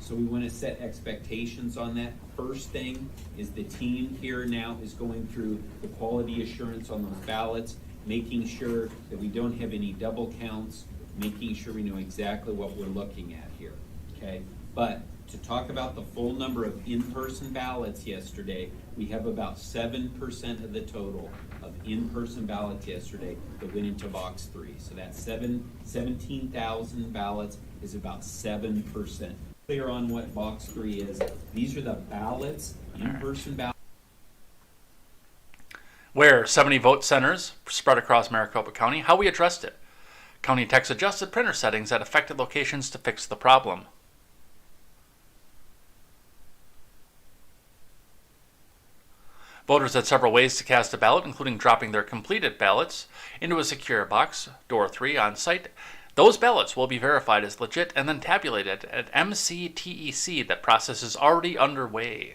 So we want to set expectations on that. First thing is the team here now is going through the quality assurance on those ballots, making sure that we don't have any double counts, making sure we know exactly what we're looking at here, okay? But to talk about the full number of in-person ballots yesterday, we have about 7% of the total of in-person ballots yesterday that went into box 3. So that's 17,000 ballots is about 7%. Clear on what box 3 is. These are the ballots, in-person ballots. Where 70 vote centers spread across Maricopa County, how we addressed it. County techs adjusted printer settings at affected locations to fix the problem. Voters had several ways to cast a ballot, including dropping their completed ballots into a secure box, door 3 on site. Those ballots will be verified as legit and then tabulated at MCTEC. That process is already underway.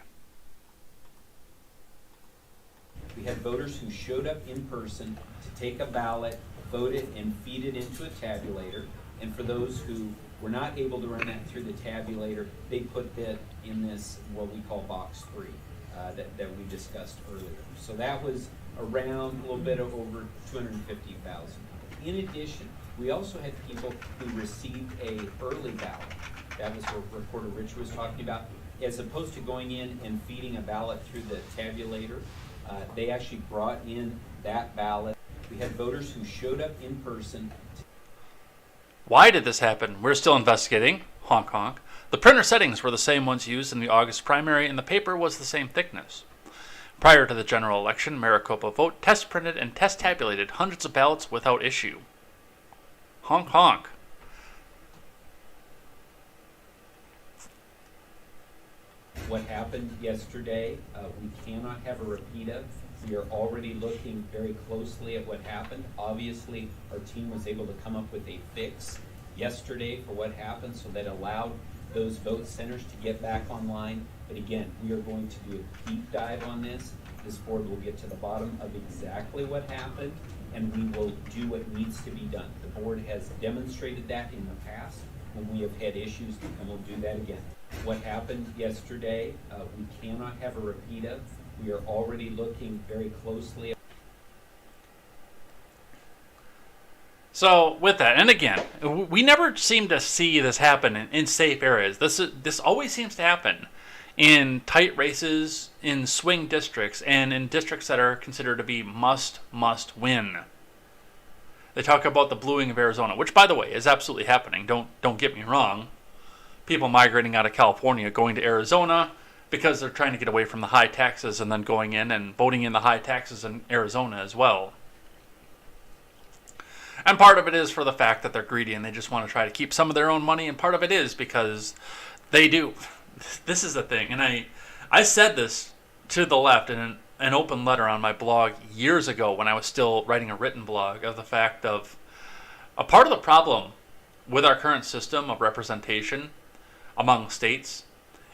We had voters who showed up in person to take a ballot, vote it, and feed it into a tabulator. And for those who were not able to run that through the tabulator, they put that in this, what we call box 3. that we discussed earlier. So that was around a little bit of over 250,000. In addition, we also had people who received a early ballot. That was what Reporter Rich was talking about. As opposed to going in and feeding a ballot through the tabulator, they actually brought in that ballot. We had voters who showed up in person. Why did this happen? We're still investigating. Honk honk. The printer settings were the same ones used in the August primary, and the paper was the same thickness. Prior to the general election, Maricopa Vote test printed and test tabulated hundreds of ballots without issue. Honk honk. What happened yesterday, we cannot have a repeat of. We are already looking very closely at what happened. Obviously, our team was able to come up with a fix yesterday for what happened, so that allowed those vote centers to get back online. But again, we are going to do a deep dive on this. This board will get to the bottom of exactly what happened, and we will do what needs to be done. The board has demonstrated that in the past when we have had issues, and we'll do that again. What happened yesterday, we cannot have a repeat of. We are already looking very closely. So with that, and again, we never seem to see this happen in safe areas. This always seems to happen in tight races, in swing districts, and in districts that are considered to be must win. They talk about the bluing of Arizona, which, by the way, is absolutely happening. Don't get me wrong. People migrating out of California going to Arizona because they're trying to get away from the high taxes, and then going in and voting in the high taxes in Arizona as well. And part of it is for the fact that they're greedy and they just want to try to keep some of their own money, and part of it is because they do. This is the thing, and I said this to the left in an open letter on my blog years ago when I was still writing a written blog, of the fact of a part of the problem with our current system of representation among states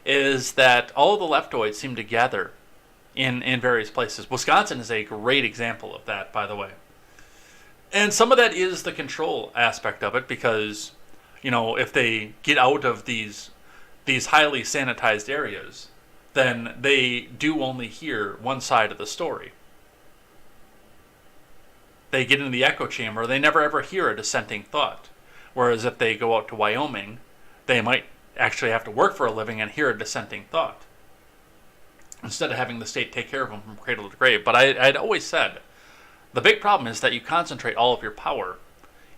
is that all of the leftoids seem to gather in various places. Wisconsin is a great example of that, by the way. And some of that is the control aspect of it, because, if they get out of these highly sanitized areas, then they do only hear one side of the story. They get into the echo chamber, they never ever hear a dissenting thought. Whereas if they go out to Wyoming, they might actually have to work for a living and hear a dissenting thought, instead of having the state take care of them from cradle to grave. But I'd always said, the big problem is that you concentrate all of your power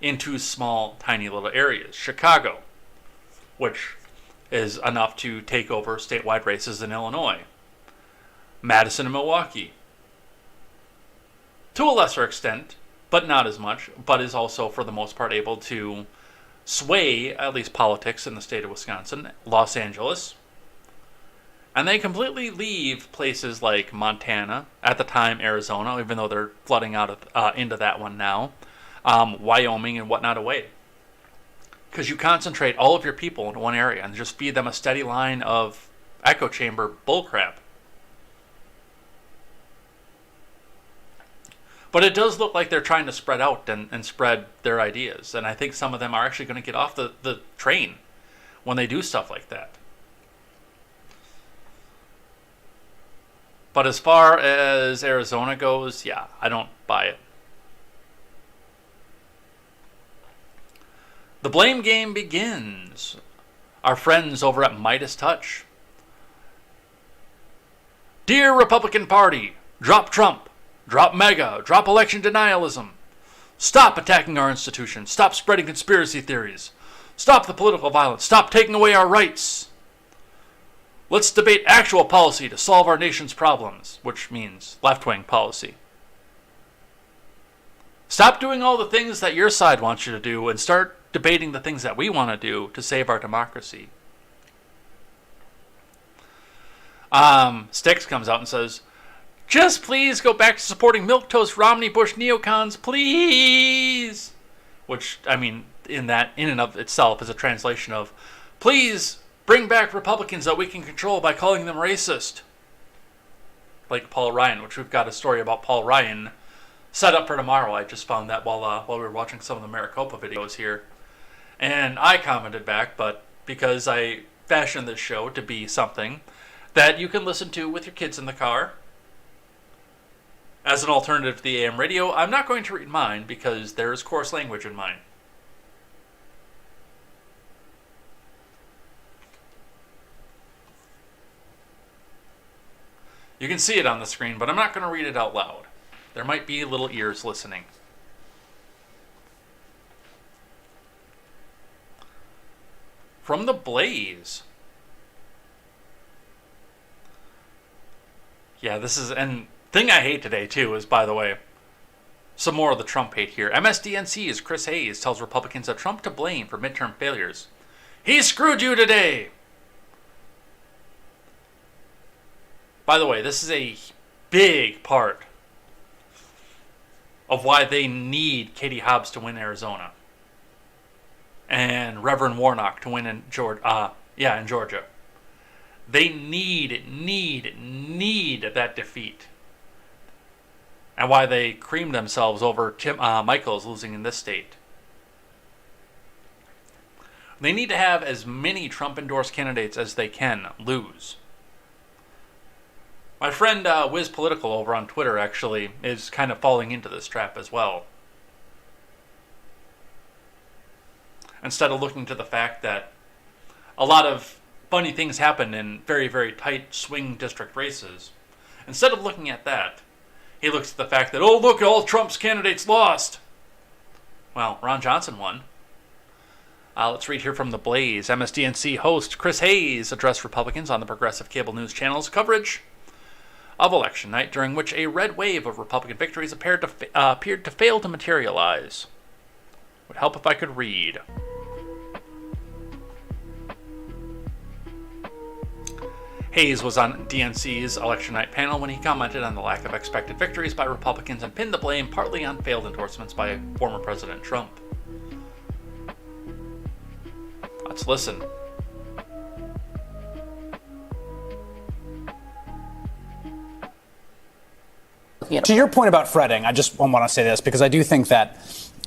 into small, tiny little areas. Chicago, which is enough to take over statewide races in Illinois. Madison and Milwaukee, to a lesser extent, but not as much, but is also for the most part able to sway at least politics in the state of Wisconsin. Los Angeles. And they completely leave places like Montana, at the time Arizona, even though they're flooding out into that one now, Wyoming and whatnot away. Because you concentrate all of your people into one area and just feed them a steady line of echo chamber bullcrap. But it does look like they're trying to spread out and spread their ideas. And I think some of them are actually going to get off the train when they do stuff like that. But as far as Arizona goes, yeah, I don't buy it. The blame game begins. Our friends over at Midas Touch. Dear Republican Party, drop Trump, drop MAGA, drop election denialism. Stop attacking our institutions. Stop spreading conspiracy theories. Stop the political violence. Stop taking away our rights. Let's debate actual policy to solve our nation's problems, which means left-wing policy. Stop doing all the things that your side wants you to do and start debating the things that we want to do to save our democracy. Styx comes out and says, just please go back to supporting milquetoast Romney Bush neocons, please. Which, I mean, in and of itself is a translation of, please bring back Republicans that we can control by calling them racist. Like Paul Ryan, which we've got a story about Paul Ryan set up for tomorrow. I just found that while we were watching some of the Maricopa videos here. And I commented back, but because I fashioned this show to be something that you can listen to with your kids in the car as an alternative to the AM radio. I'm not going to read mine because there is coarse language in mine. You can see it on the screen, but I'm not going to read it out loud. There might be little ears listening. From the Blaze. Yeah, this is, and thing I hate today too is, by the way, some more of the Trump hate here. MSDNC's Chris Hayes tells Republicans that Trump to blame for midterm failures. He screwed you today. By the way, this is a big part of why they need Katie Hobbs to win Arizona and Reverend Warnock to win in Georgia. In Georgia. They need that defeat. And why they creamed themselves over Tim Michaels losing in this state. They need to have as many Trump-endorsed candidates as they can lose. My friend Wiz Political over on Twitter actually is kind of falling into this trap as well. Instead of looking to the fact that a lot of funny things happen in very, very tight swing district races, instead of looking at that, he looks at the fact that, oh, look, all Trump's candidates lost. Well, Ron Johnson won. Let's read here from The Blaze. MSDNC host Chris Hayes addressed Republicans on the progressive cable news channel's coverage of election night, during which a red wave of Republican victories appeared to fail to materialize. Would help if I could read. Hayes was on DNC's election night panel when he commented on the lack of expected victories by Republicans and pinned the blame partly on failed endorsements by former President Trump. Let's listen. To your point about fretting, I just want to say this because I do think that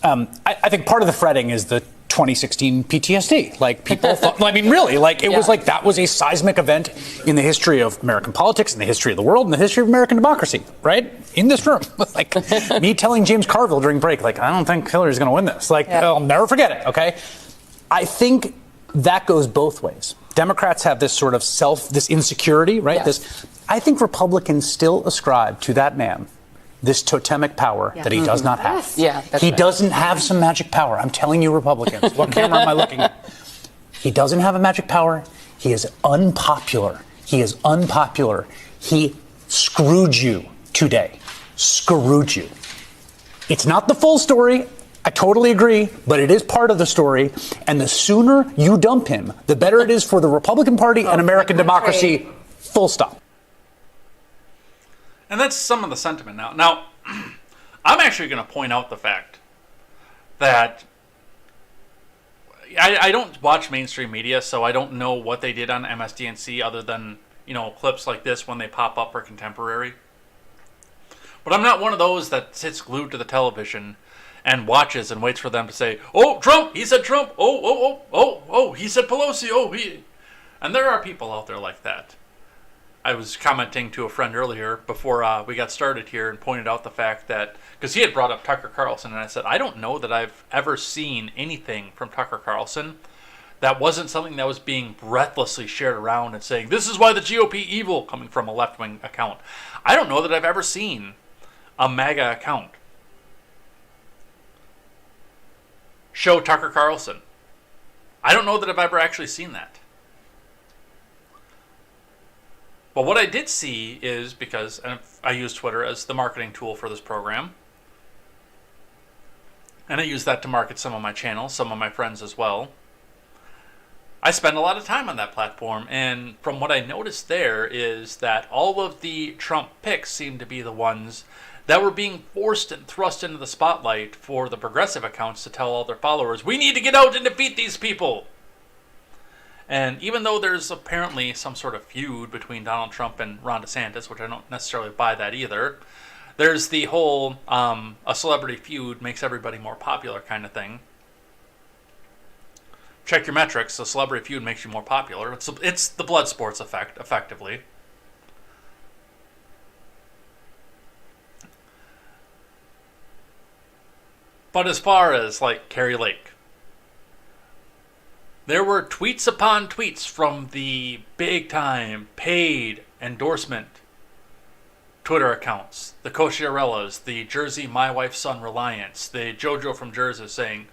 I think part of the fretting is the 2016 PTSD. Like people thought, I mean, really, like it was like that was a seismic event in the history of American politics, in the history of the world, in the history of American democracy, right? In this room, like me telling James Carville during break, like, I don't think Hillary's going to win this. Like, I'll never forget it. OK, I think that goes both ways. Democrats have this sort of this insecurity, right? Yes. I think Republicans still ascribe to that man this totemic power that he does not have. Yes. He doesn't have some magic power. I'm telling you, Republicans. What camera am I looking at? He doesn't have a magic power. He is unpopular. He screwed you today. Screwed you. It's not the full story. I totally agree, but it is part of the story. And the sooner you dump him, the better it is for the Republican Party and American democracy. Full stop. And that's some of the sentiment now. Now, I'm actually going to point out the fact that I don't watch mainstream media, so I don't know what they did on MSDNC other than, clips like this when they pop up for Contemporary. But I'm not one of those that sits glued to the television and watches and waits for them to say, oh, Trump, he said Trump, oh, he said Pelosi, oh, he... And there are people out there like that. I was commenting to a friend earlier before we got started here and pointed out the fact that, because he had brought up Tucker Carlson, and I said, I don't know that I've ever seen anything from Tucker Carlson that wasn't something that was being breathlessly shared around and saying, this is why the GOP evil, coming from a left-wing account. I don't know that I've ever seen a MAGA account show Tucker Carlson. I don't know that I've ever actually seen that. But what I did see is, because I use Twitter as the marketing tool for this program, and I use that to market some of my channels, some of my friends as well, I spend a lot of time on that platform, and from what I noticed there is that all of the Trump picks seem to be the ones that were being forced and thrust into the spotlight for the progressive accounts to tell all their followers, we need to get out and defeat these people. And even though there's apparently some sort of feud between Donald Trump and Ron DeSantis, which I don't necessarily buy that either, there's the whole a celebrity feud makes everybody more popular kind of thing. Check your metrics. A celebrity feud makes you more popular. It's the blood sports effect, effectively. But as far as, like, Kari Lake, there were tweets upon tweets from the big-time paid endorsement Twitter accounts, the Kosciarellas, the Jersey My Wife's Son Reliance, the JoJo from Jersey saying,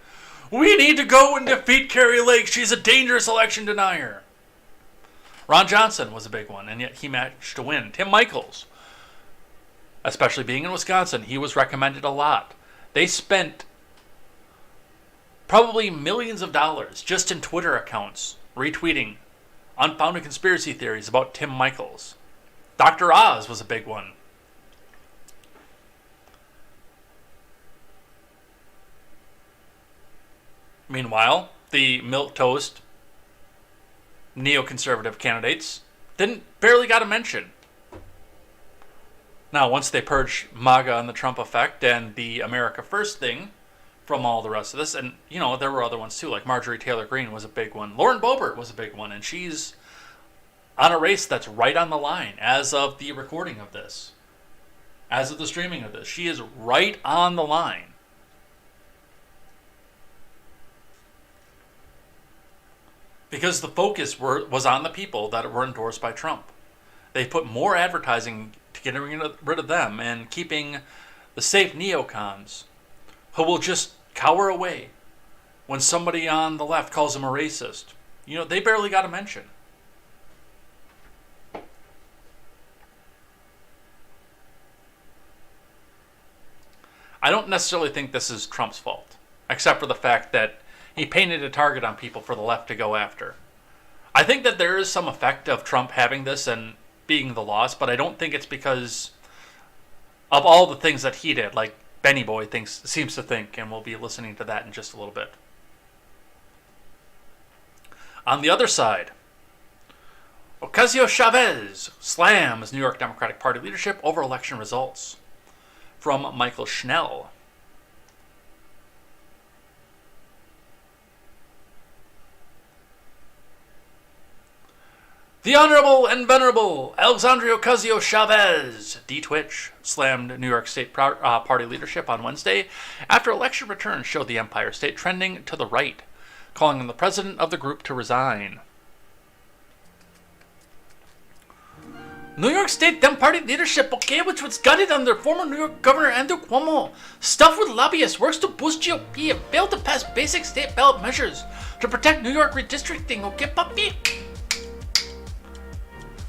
"We need to go and defeat Kari Lake. She's a dangerous election denier." Ron Johnson was a big one, and yet he managed to win. Tim Michaels, especially being in Wisconsin, he was recommended a lot. They spent probably millions of dollars just in Twitter accounts retweeting unfounded conspiracy theories about Tim Michaels. Dr. Oz was a big one. Meanwhile, the milquetoast neoconservative candidates barely got a mention. Now, once they purge MAGA and the Trump effect and the America First thing from all the rest of this, and, you know, there were other ones too, like Marjorie Taylor Greene was a big one. Lauren Boebert was a big one, and she's on a race that's right on the line as of the recording of this, as of the streaming of this. She is right on the line. Because the focus was on the people that were endorsed by Trump. They put more advertising to get rid of them and keeping the safe neocons who will just cower away when somebody on the left calls them a racist. You know, they barely got a mention. I don't necessarily think this is Trump's fault, except for the fact that he painted a target on people for the left to go after. I think that there is some effect of Trump having this and being the loss, but I don't think it's because of all the things that he did, like Benny Boy seems to think, and we'll be listening to that in just a little bit. On the other side, Ocasio-Chavez slams New York Democratic Party leadership over election results. From Michael Schnell. The Honorable and Venerable Alexandria Ocasio-Chavez, D-Twitch, slammed New York State Party leadership on Wednesday after election returns showed the Empire State trending to the right, calling on the president of the group to resign. New York State Dem Party leadership, okay, which was gutted under former New York Governor Andrew Cuomo, stuffed with lobbyists, works to boost GOP and failed to pass basic state ballot measures to protect New York redistricting, okay, puppy?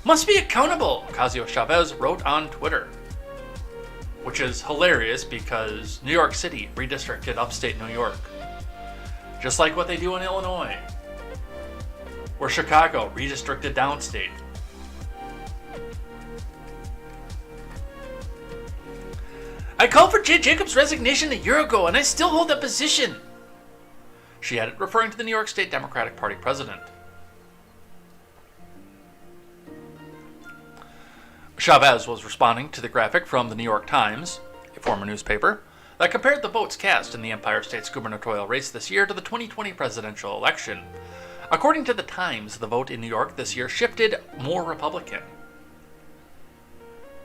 Must be accountable, Ocasio-Chavez wrote on Twitter. Which is hilarious because New York City redistricted upstate New York. Just like what they do in Illinois. Or Chicago redistricted downstate. I called for Jay Jacobs' resignation a year ago, and I still hold that position, she added, referring to the New York State Democratic Party president. Chavez was responding to the graphic from the New York Times, a former newspaper, that compared the votes cast in the Empire State's gubernatorial race this year to the 2020 presidential election. According to the Times, the vote in New York this year shifted more Republican.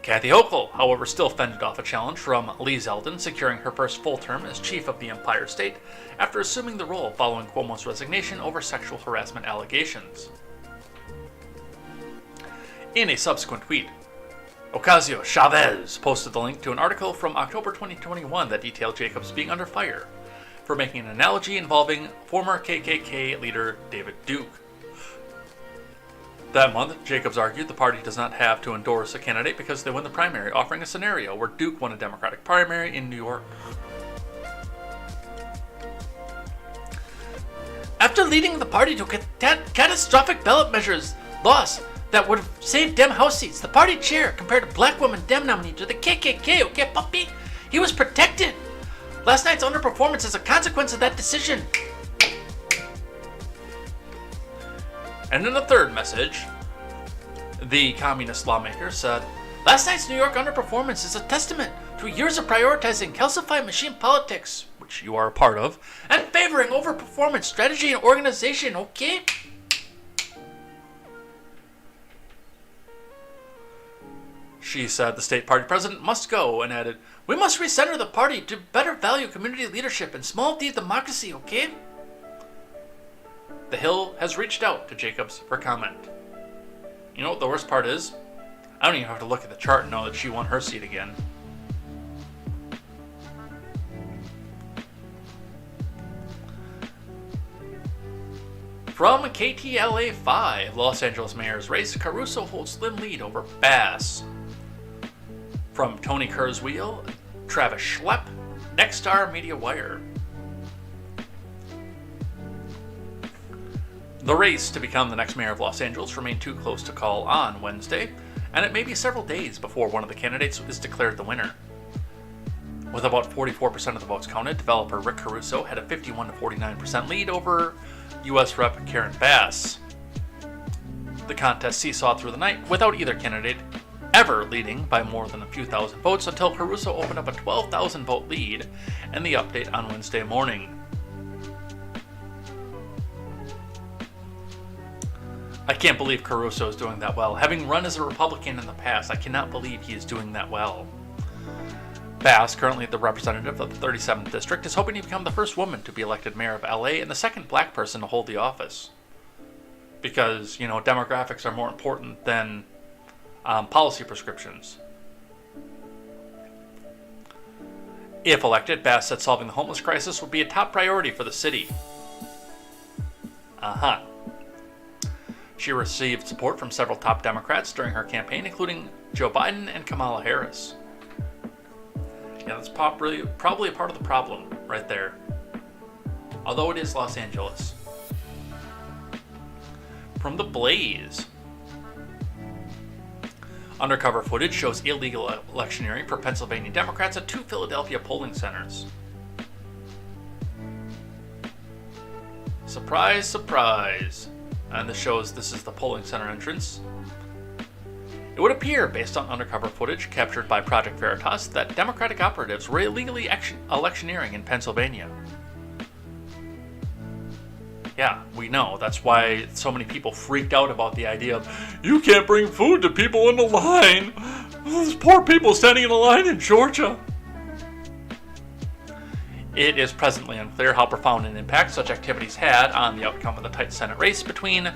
Kathy Hochul, however, still fended off a challenge from Lee Zeldin, securing her first full term as chief of the Empire State after assuming the role following Cuomo's resignation over sexual harassment allegations. In a subsequent tweet, Ocasio-Chavez posted the link to an article from October 2021 that detailed Jacobs being under fire for making an analogy involving former KKK leader David Duke. That month, Jacobs argued the party does not have to endorse a candidate because they win the primary, offering a scenario where Duke won a Democratic primary in New York. After leading the party to catastrophic ballot measures loss that would have saved Dem House seats, the party chair compared a black woman Dem nominee to the KKK, okay, puppy? He was protected. Last night's underperformance is a consequence of that decision. And in a third message, the communist lawmaker said, last night's New York underperformance is a testament to years of prioritizing calcified machine politics, which you are a part of, and favoring overperformance strategy and organization, okay? She said the state party president must go and added, "We must recenter the party to better value community leadership and small d democracy, okay?" The Hill has reached out to Jacobs for comment. You know what the worst part is? I don't even have to look at the chart and know that she won her seat again. From KTLA 5, Los Angeles mayor's race, Caruso holds slim lead over Bass. From Tony Kurzweil, Travis Schlepp, Nexstar Media Wire. The race to become the next mayor of Los Angeles remained too close to call on Wednesday, and it may be several days before one of the candidates is declared the winner. With about 44% of the votes counted, developer Rick Caruso had a 51 to 49% lead over U.S. Rep. Karen Bass. The contest seesawed through the night, without either candidate ever leading by more than a few thousand votes until Caruso opened up a 12,000 vote lead in the update on Wednesday morning. I can't believe Caruso is doing that well. Having run as a Republican in the past, I cannot believe he is doing that well. Bass, currently the representative of the 37th district, is hoping to become the first woman to be elected mayor of LA and the second black person to hold the office. Because, demographics are more important than policy prescriptions. If elected, Bass said solving the homeless crisis would be a top priority for the city. She received support from several top Democrats during her campaign, including Joe Biden and Kamala Harris. Yeah, that's probably a part of the problem right there. Although it is Los Angeles. From The Blaze. Undercover footage shows illegal electioneering for Pennsylvania Democrats at 2 Philadelphia polling centers. Surprise, surprise. And this shows this is the polling center entrance. It would appear, based on undercover footage captured by Project Veritas, that Democratic operatives were illegally electioneering in Pennsylvania. Yeah, we know. That's why so many people freaked out about the idea of, you can't bring food to people in the line. Those poor people standing in a line in Georgia. It is presently unclear how profound an impact such activities had on the outcome of the tight Senate race between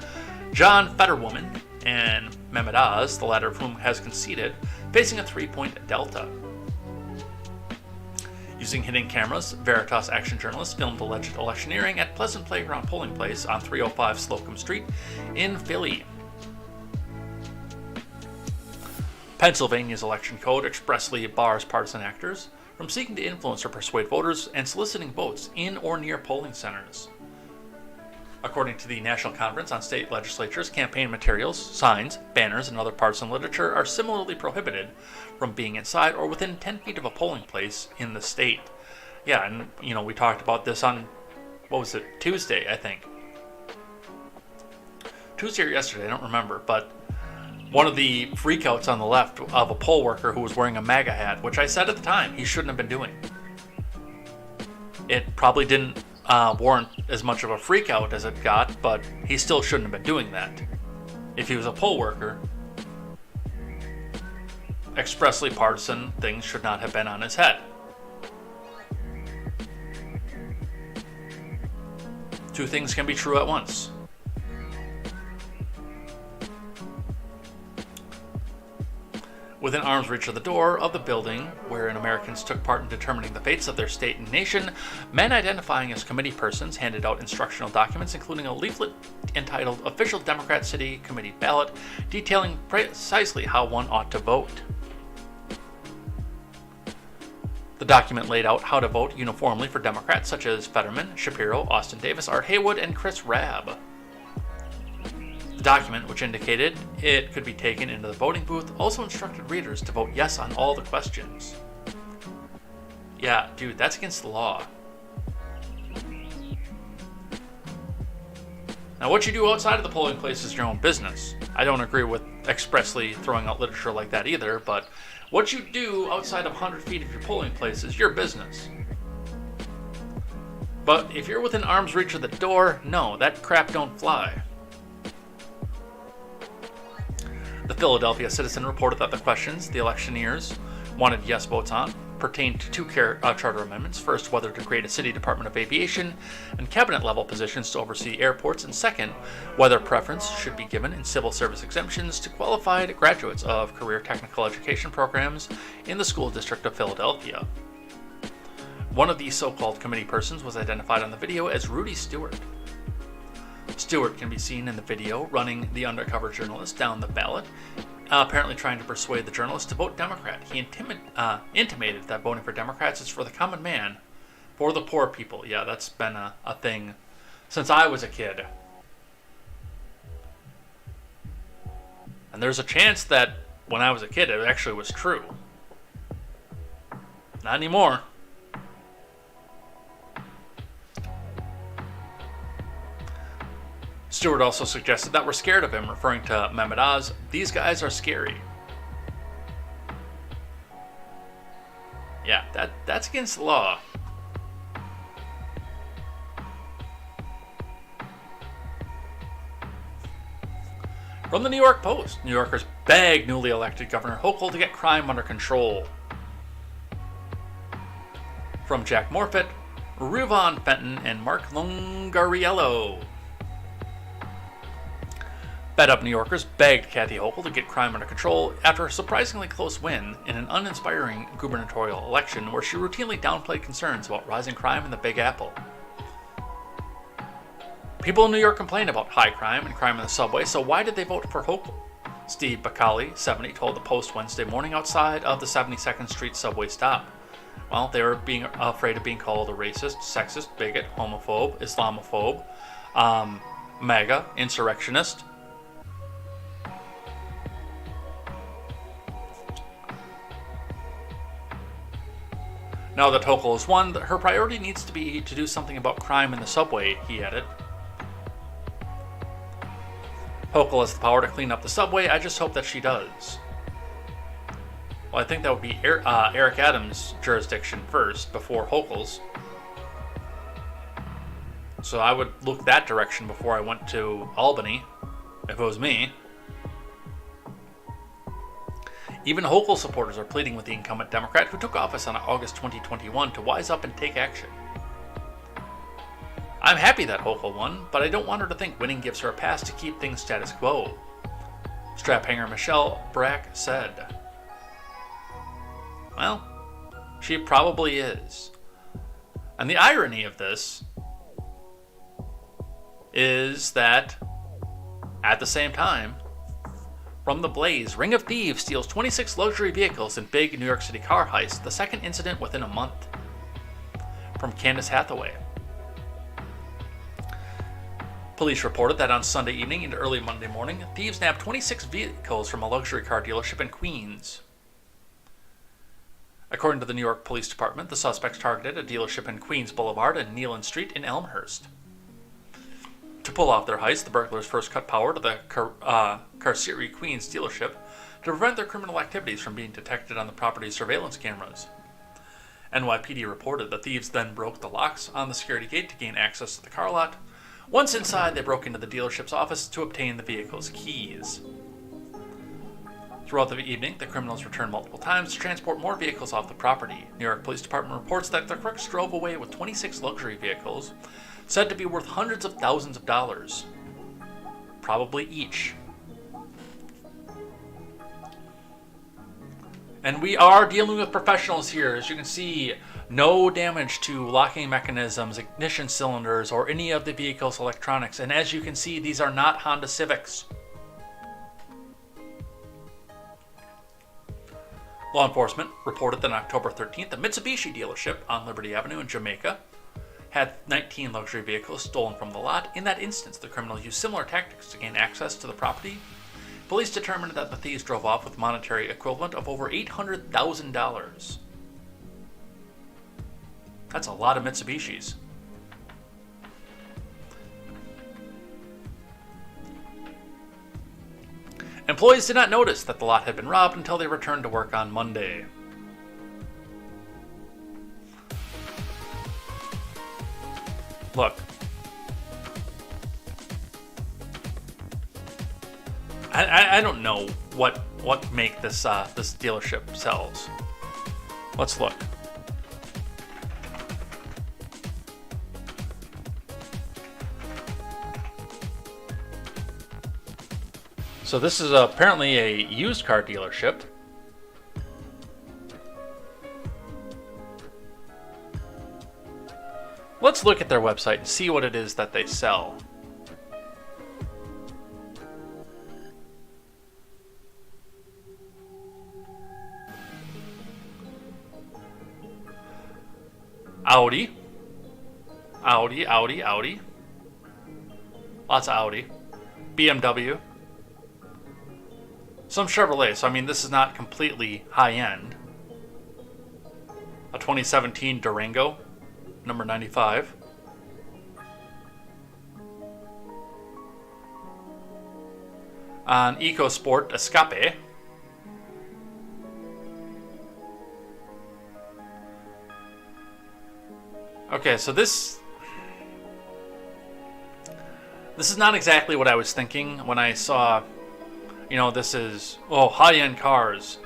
John Fetterwoman and Mehmet Oz, the latter of whom has conceded, facing a 3-point delta. Using hidden cameras, Veritas action journalists filmed alleged electioneering at Pleasant Playground polling place on 305 Slocum Street in Philly. Pennsylvania's election code expressly bars partisan actors from seeking to influence or persuade voters and soliciting votes in or near polling centers. According to the National Conference on State Legislatures, campaign materials, signs, banners, and other partisan literature are similarly prohibited from being inside or within 10 feet of a polling place in the state. Yeah, and we talked about this on, Tuesday, I think. Tuesday or yesterday, I don't remember, but one of the freakouts on the left of a poll worker who was wearing a MAGA hat, which I said at the time he shouldn't have been doing. It probably didn't warrant as much of a freakout as it got, but he still shouldn't have been doing that. If he was a poll worker, expressly partisan things should not have been on his head. Two things can be true at once. Within arm's reach of the door of the building wherein Americans took part in determining the fates of their state and nation, men identifying as committee persons handed out instructional documents, including a leaflet entitled Official Democrat City Committee Ballot, detailing precisely how one ought to vote. The document laid out how to vote uniformly for Democrats such as Fetterman, Shapiro, Austin Davis, Art Haywood, and Chris Rabb. The document, which indicated it could be taken into the voting booth, also instructed readers to vote yes on all the questions. Yeah, dude, that's against the law. Now, what you do outside of the polling place is your own business. I don't agree with expressly throwing out literature like that either, but what you do outside of 100 feet of your polling place is your business. But if you're within arm's reach of the door, no, that crap don't fly. The Philadelphia Citizen reported that the questions the electioneers wanted yes votes on pertained to two charter amendments. First, whether to create a city department of aviation and cabinet-level positions to oversee airports, and second, whether preference should be given in civil service exemptions to qualified graduates of career technical education programs in the school district of Philadelphia. One of these so-called committee persons was identified on the video as Rudy Stewart. Stewart can be seen in the video running the undercover journalist down the ballot, apparently trying to persuade the journalist to vote Democrat. He intimated that voting for Democrats is for the common man, for the poor people. Yeah, that's been a thing since I was a kid. And there's a chance that when I was a kid, it actually was true. Not anymore. Stewart also suggested that we're scared of him, referring to Mehmet Oz. These guys are scary. Yeah, that's against the law. From the New York Post, New Yorkers beg newly elected Governor Hochul to get crime under control. From Jack Morfitt, Ruvon Fenton, and Mark Longariello. Fed-up New Yorkers begged Kathy Hochul to get crime under control after a surprisingly close win in an uninspiring gubernatorial election where she routinely downplayed concerns about rising crime in the Big Apple. People in New York complain about high crime and crime in the subway, so why did they vote for Hochul? Steve Bacali, 70, told the Post Wednesday morning outside of the 72nd Street subway stop. Well, they were being afraid of being called a racist, sexist, bigot, homophobe, Islamophobe, MAGA, insurrectionist. Now that Hochul has won, her priority needs to be to do something about crime in the subway, he added. Hochul has the power to clean up the subway. I just hope that she does. Well, I think that would be Eric Adams' jurisdiction first, before Hochul's. So I would look that direction before I went to Albany, if it was me. Even Hochul supporters are pleading with the incumbent Democrat who took office on August 2021 to wise up and take action. I'm happy that Hochul won, but I don't want her to think winning gives her a pass to keep things status quo, strap hanger Michelle Brack said. Well, she probably is. And the irony of this is that, at the same time, from the blaze, Ring of Thieves steals 26 luxury vehicles in big New York City car heist, the second incident within a month. From Candace Hathaway. Police reported that on Sunday evening into early Monday morning, thieves nabbed 26 vehicles from a luxury car dealership in Queens. According to the New York Police Department, the suspects targeted a dealership in Queens Boulevard and Nealon Street in Elmhurst. To pull off their heist, the burglars first cut power to the Carcerry Queens dealership to prevent their criminal activities from being detected on the property's surveillance cameras. NYPD reported the thieves then broke the locks on the security gate to gain access to the car lot. Once inside, they broke into the dealership's office to obtain the vehicle's keys. Throughout the evening, the criminals returned multiple times to transport more vehicles off the property. New York Police Department reports that the crooks drove away with 26 luxury vehicles, said to be worth hundreds of thousands of dollars. Probably each. And we are dealing with professionals here. As you can see, no damage to locking mechanisms, ignition cylinders, or any of the vehicle's electronics. And as you can see, these are not Honda Civics. Law enforcement reported that on October 13th, a Mitsubishi dealership on Liberty Avenue in Jamaica had 19 luxury vehicles stolen from the lot. In that instance, the criminals used similar tactics to gain access to the property. Police determined that the thieves drove off with monetary equivalent of over $800,000. That's a lot of Mitsubishis. Employees did not notice that the lot had been robbed until they returned to work on Monday. Look, I don't know what make this this dealership sells. Let's look. So this is apparently a used car dealership. Let's look at their website and see what it is that they sell. Audi. Lots of Audi. BMW. Some Chevrolet, so I mean this is not completely high-end. A 2017 Durango, number 95. An EcoSport Escape. Okay, so this is not exactly what I was thinking when I saw, you know, this is, oh, high-end cars.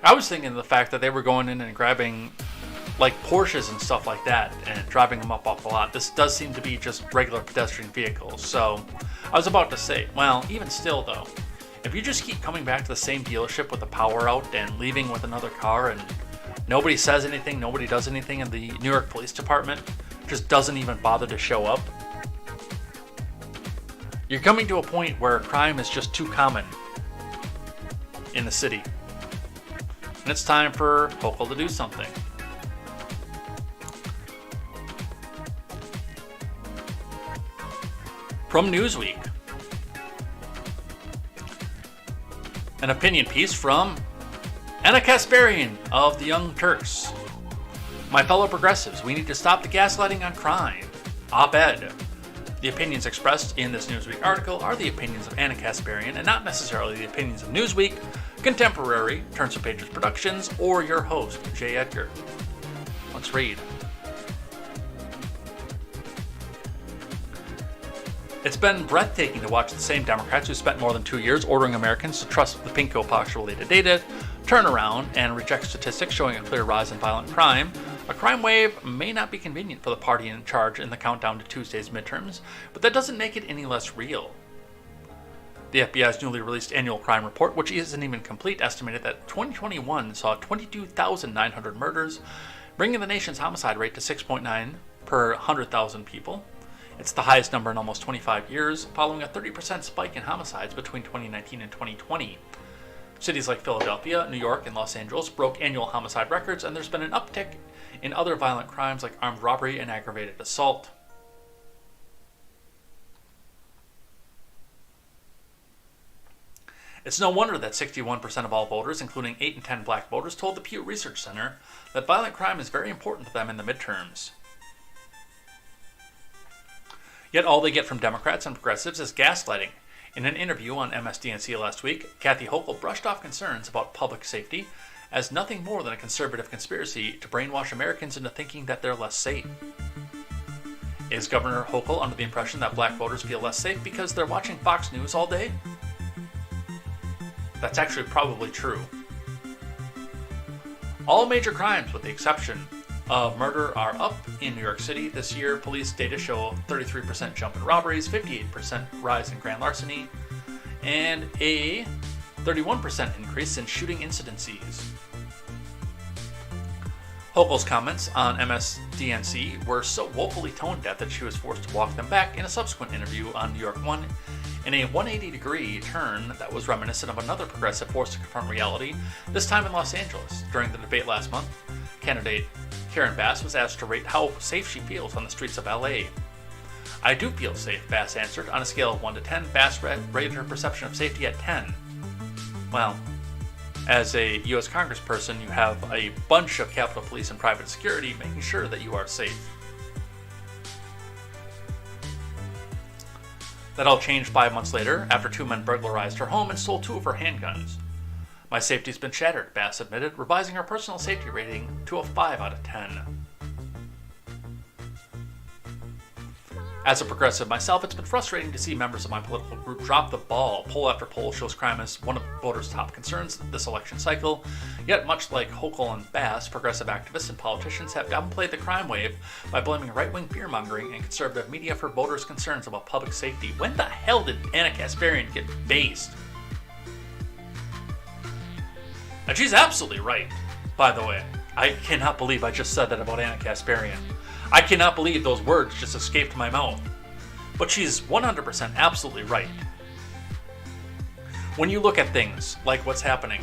I was thinking of the fact that they were going in and grabbing, like, Porsches and stuff like that and driving them up off the lot. This does seem to be just regular pedestrian vehicles. So I was about to say, well, even still, though, if you just keep coming back to the same dealership with the power out and leaving with another car and nobody says anything, nobody does anything, and the New York Police Department just doesn't even bother to show up, you're coming to a point where crime is just too common in the city. And it's time for Hochul to do something. From Newsweek, an opinion piece from Anna Kasparian of the Young Turks. My fellow progressives, we need to stop the gaslighting on crime. Op-ed. The opinions expressed in this Newsweek article are the opinions of Anna Kasparian and not necessarily the opinions of Newsweek, Contemporary, Turns of Pages Productions, or your host, Jay Edgar. Let's read. It's been breathtaking to watch the same Democrats who spent more than 2 years ordering Americans to trust the Pinko-Pox-related data turn around and reject statistics showing a clear rise in violent crime. A crime wave may not be convenient for the party in charge in the countdown to Tuesday's midterms, but that doesn't make it any less real. The FBI's newly released annual crime report, which isn't even complete, estimated that 2021 saw 22,900 murders, bringing the nation's homicide rate to 6.9 per 100,000 people. It's the highest number in almost 25 years, following a 30% spike in homicides between 2019 and 2020. Cities like Philadelphia, New York, and Los Angeles broke annual homicide records, and there's been an uptick in other violent crimes like armed robbery and aggravated assault. It's no wonder that 61% of all voters, including 8 in 10 black voters, told the Pew Research Center that violent crime is very important to them in the midterms. Yet all they get from Democrats and progressives is gaslighting. In an interview on MSDNC last week, Kathy Hochul brushed off concerns about public safety as nothing more than a conservative conspiracy to brainwash Americans into thinking that they're less safe. Is Governor Hochul under the impression that black voters feel less safe because they're watching Fox News all day? That's actually probably true. All major crimes, with the exception of murder, are up in New York City this year. Police data show a 33% jump in robberies, 58% rise in grand larceny, and a 31% increase in shooting incidences. Hochul's comments on MSDNC were so woefully tone-deaf that she was forced to walk them back in a subsequent interview on New York One, in a 180-degree turn that was reminiscent of another progressive forced to confront reality, this time in Los Angeles. During the debate last month, candidate Karen Bass was asked to rate how safe she feels on the streets of LA. I do feel safe, Bass answered. On a scale of 1 to 10, Bass rated her perception of safety at 10. Well, as a U.S. Congressperson, you have a bunch of Capitol Police and private security making sure that you are safe. That all changed 5 months later, after 2 men burglarized her home and stole 2 of her handguns. My safety's been shattered, Bass admitted, revising her personal safety rating to a 5 out of 10. As a progressive myself, it's been frustrating to see members of my political group drop the ball. Poll after poll shows crime as one of voters' top concerns this election cycle. Yet, much like Hochul and Bass, progressive activists and politicians have downplayed the crime wave by blaming right-wing fear-mongering and conservative media for voters' concerns about public safety. When the hell did Anna Kasparian get based? And she's absolutely right, by the way. I cannot believe I just said that about Anna Kasparian. I cannot believe those words just escaped my mouth. But she's 100% absolutely right. When you look at things like what's happening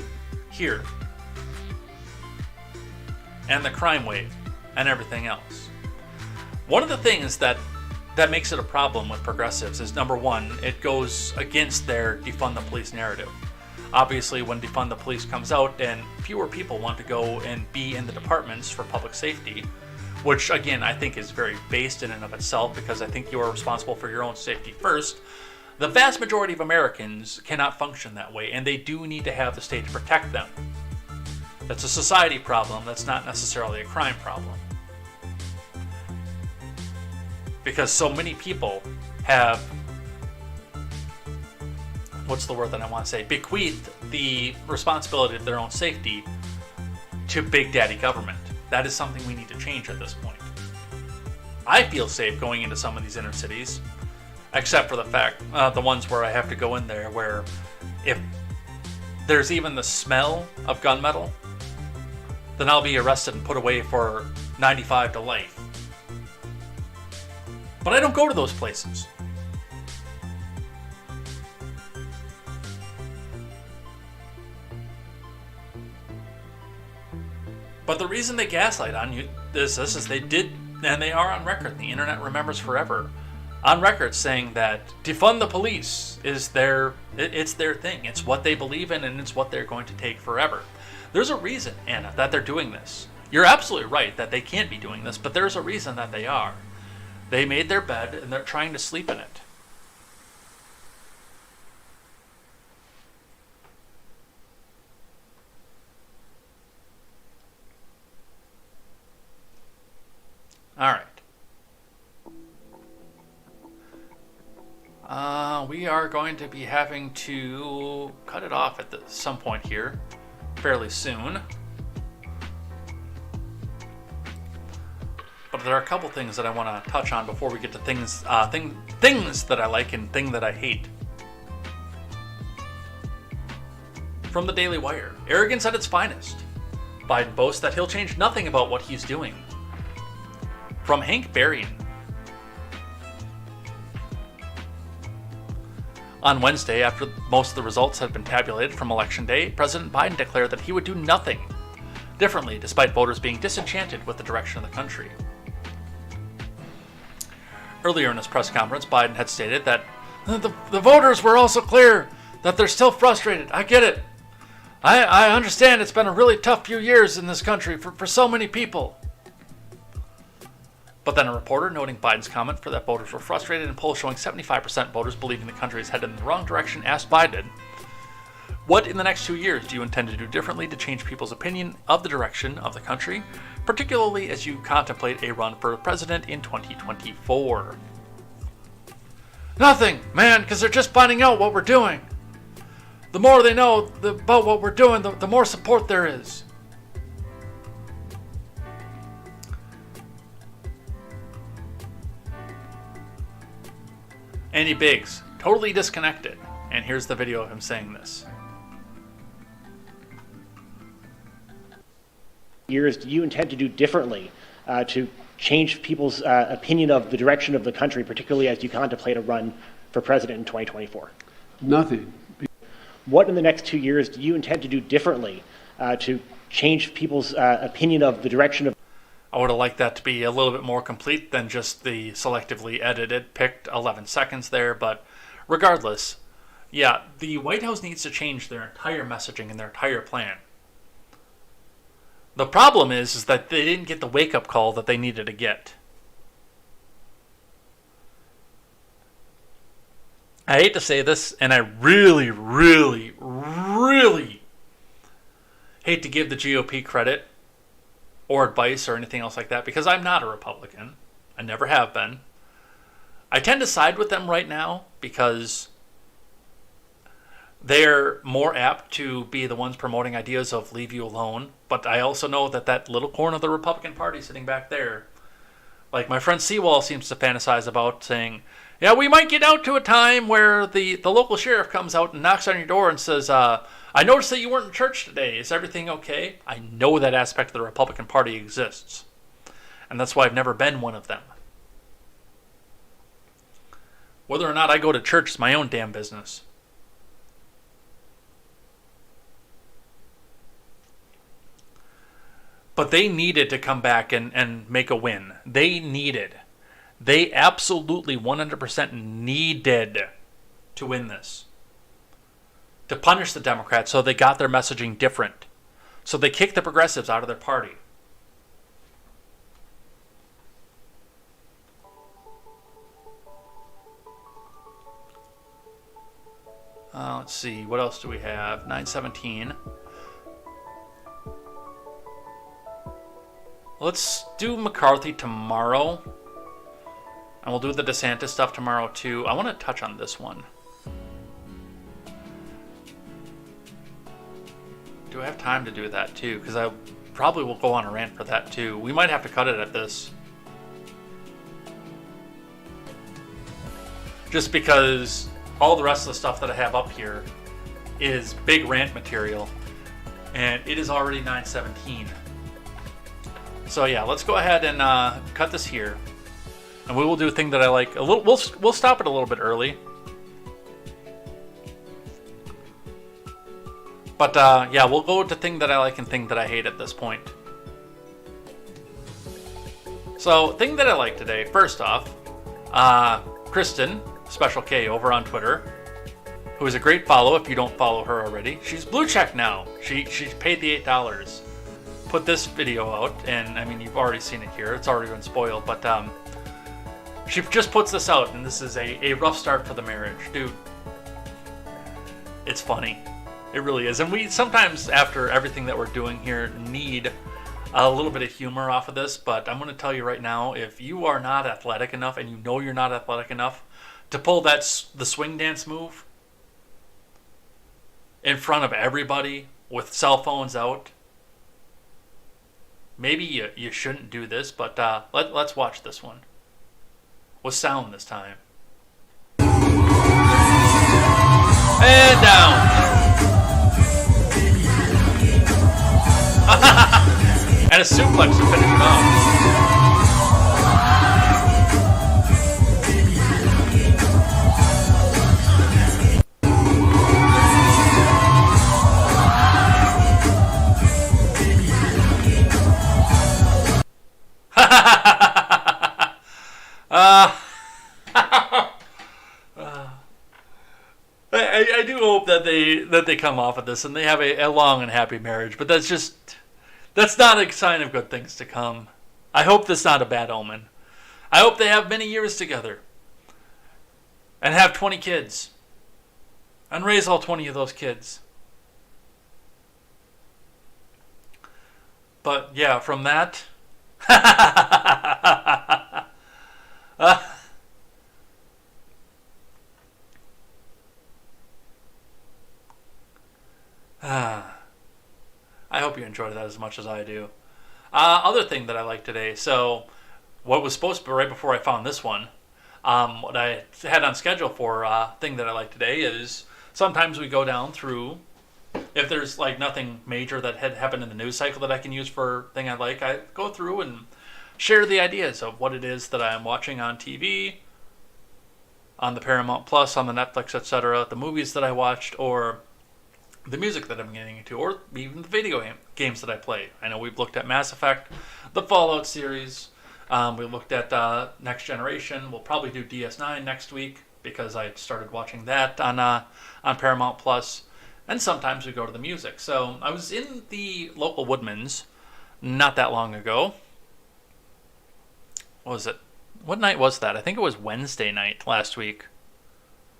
here, and the crime wave, and everything else, one of the things that makes it a problem with progressives is, number one, it goes against their defund the police narrative. Obviously, when defund the police comes out and fewer people want to go and be in the departments for public safety, which, again, I think is very based in and of itself, because I think you are responsible for your own safety first. The vast majority of Americans cannot function that way, and they do need to have the state to protect them. That's a society problem. That's not necessarily a crime problem. Because so many people have, what's the word that I want to say, bequeathed the responsibility of their own safety to Big Daddy government. That is something we need to change at this point. I feel safe going into some of these inner cities, except for the fact, the ones where I have to go in there, where if there's even the smell of gunmetal, then I'll be arrested and put away for 95 to life. But I don't go to those places. But the reason they gaslight on you is they did, and they are on record, the internet remembers forever, on record saying that defund the police is it's their thing. It's what they believe in, and it's what they're going to take forever. There's a reason, Anna, that they're doing this. You're absolutely right that they can't be doing this, but there's a reason that they are. They made their bed, and they're trying to sleep in it. All right. We are going to be having to cut it off at some point here, fairly soon. But there are a couple things that I want to touch on before we get to things that I like and things that I hate. From the Daily Wire, arrogance at its finest. Biden boasts that he'll change nothing about what he's doing. From Hank Berrien. On Wednesday, after most of the results had been tabulated from Election Day, President Biden declared that he would do nothing differently, despite voters being disenchanted with the direction of the country. Earlier in his press conference, Biden had stated that the voters were also clear that they're still frustrated. I get it. I understand it's been a really tough few years in this country for so many people. But then a reporter noting Biden's comment for that voters were frustrated and polls showing 75% voters believing the country is headed in the wrong direction asked Biden, what in the next 2 years do you intend to do differently to change people's opinion of the direction of the country, particularly as you contemplate a run for president in 2024? Nothing, man, because they're just finding out what we're doing. The more they know about what we're doing, the more support there is. Andy Biggs, totally disconnected. And here's the video of him saying this. Years do you intend to do differently to change people's opinion of the direction of the country, particularly as you contemplate a run for president in 2024? Nothing. What in the next 2 years do you intend to do differently to change people's opinion of the direction of? I would have liked that to be a little bit more complete than just the selectively edited, picked 11 seconds there, but regardless, yeah, the White House needs to change their entire messaging and their entire plan. The problem is that they didn't get the wake-up call that they needed to get. I hate to say this, and I really, really, really hate to give the GOP credit or advice or anything else like that, because I'm not a Republican. I never have been. I tend to side with them right now because they're more apt to be the ones promoting ideas of leave you alone. But I also know that that little corner of the Republican Party sitting back there, like my friend Seawall seems to fantasize about, saying, yeah, we might get out to a time where the local sheriff comes out and knocks on your door and says, I noticed that you weren't in church today. Is everything okay? I know that aspect of the Republican Party exists. And that's why I've never been one of them. Whether or not I go to church is my own damn business. But they needed to come back and make a win. They absolutely 100% needed to win this. To punish the Democrats so they got their messaging different. So they kicked the progressives out of their party. Let's see, what else do we have? 917. Let's do McCarthy tomorrow. And we'll do the DeSantis stuff tomorrow too. I want to touch on this one. Do I have time to do that too? Because I probably will go on a rant for that too. We might have to cut it at this. Just because all the rest of the stuff that I have up here is big rant material. And it is already 9:17. So yeah, let's go ahead and cut this here. And we will do a thing that I like. We'll stop it a little bit early. But yeah, we'll go to thing that I like and thing that I hate at this point. So, thing that I like today, first off, Kristen, Special K, over on Twitter, who is a great follow if you don't follow her already. She's blue check now. She paid the $8. Put this video out, and I mean, you've already seen it here. It's already been spoiled, but she just puts this out, and this is a rough start for the marriage. Dude, it's funny. It really is. And we sometimes, after everything that we're doing here, need a little bit of humor off of this, but I'm going to tell you right now, if you are not athletic enough, and you know you're not athletic enough, to pull the swing dance move in front of everybody with cell phones out, maybe you shouldn't do this, but let's watch this one. With sound this time. And down. And a suplex to finish it off. I do hope that they come off of this and they have a long and happy marriage, but that's not a sign of good things to come. I hope that's not a bad omen. I hope they have many years together and have 20 kids and raise all 20 of those kids. But yeah, from that, I hope you enjoyed that as much as I do. Other thing that I like today, so what was supposed to be right before I found this one, what I had on schedule for thing that I like today is sometimes we go down through, if there's like nothing major that had happened in the news cycle that I can use for thing I like, I go through and share the ideas of what it is that I am watching on TV, on the Paramount Plus, on the Netflix, etc., the movies that I watched, or the music that I'm getting into, or even the video games that I play. I know we've looked at Mass Effect, the Fallout series, we looked at Next Generation. We'll probably do DS9 next week because I started watching that on Paramount Plus. And sometimes we go to the music. So I was in the local Woodman's not that long ago. What was it? What night was that? I think it was Wednesday night last week.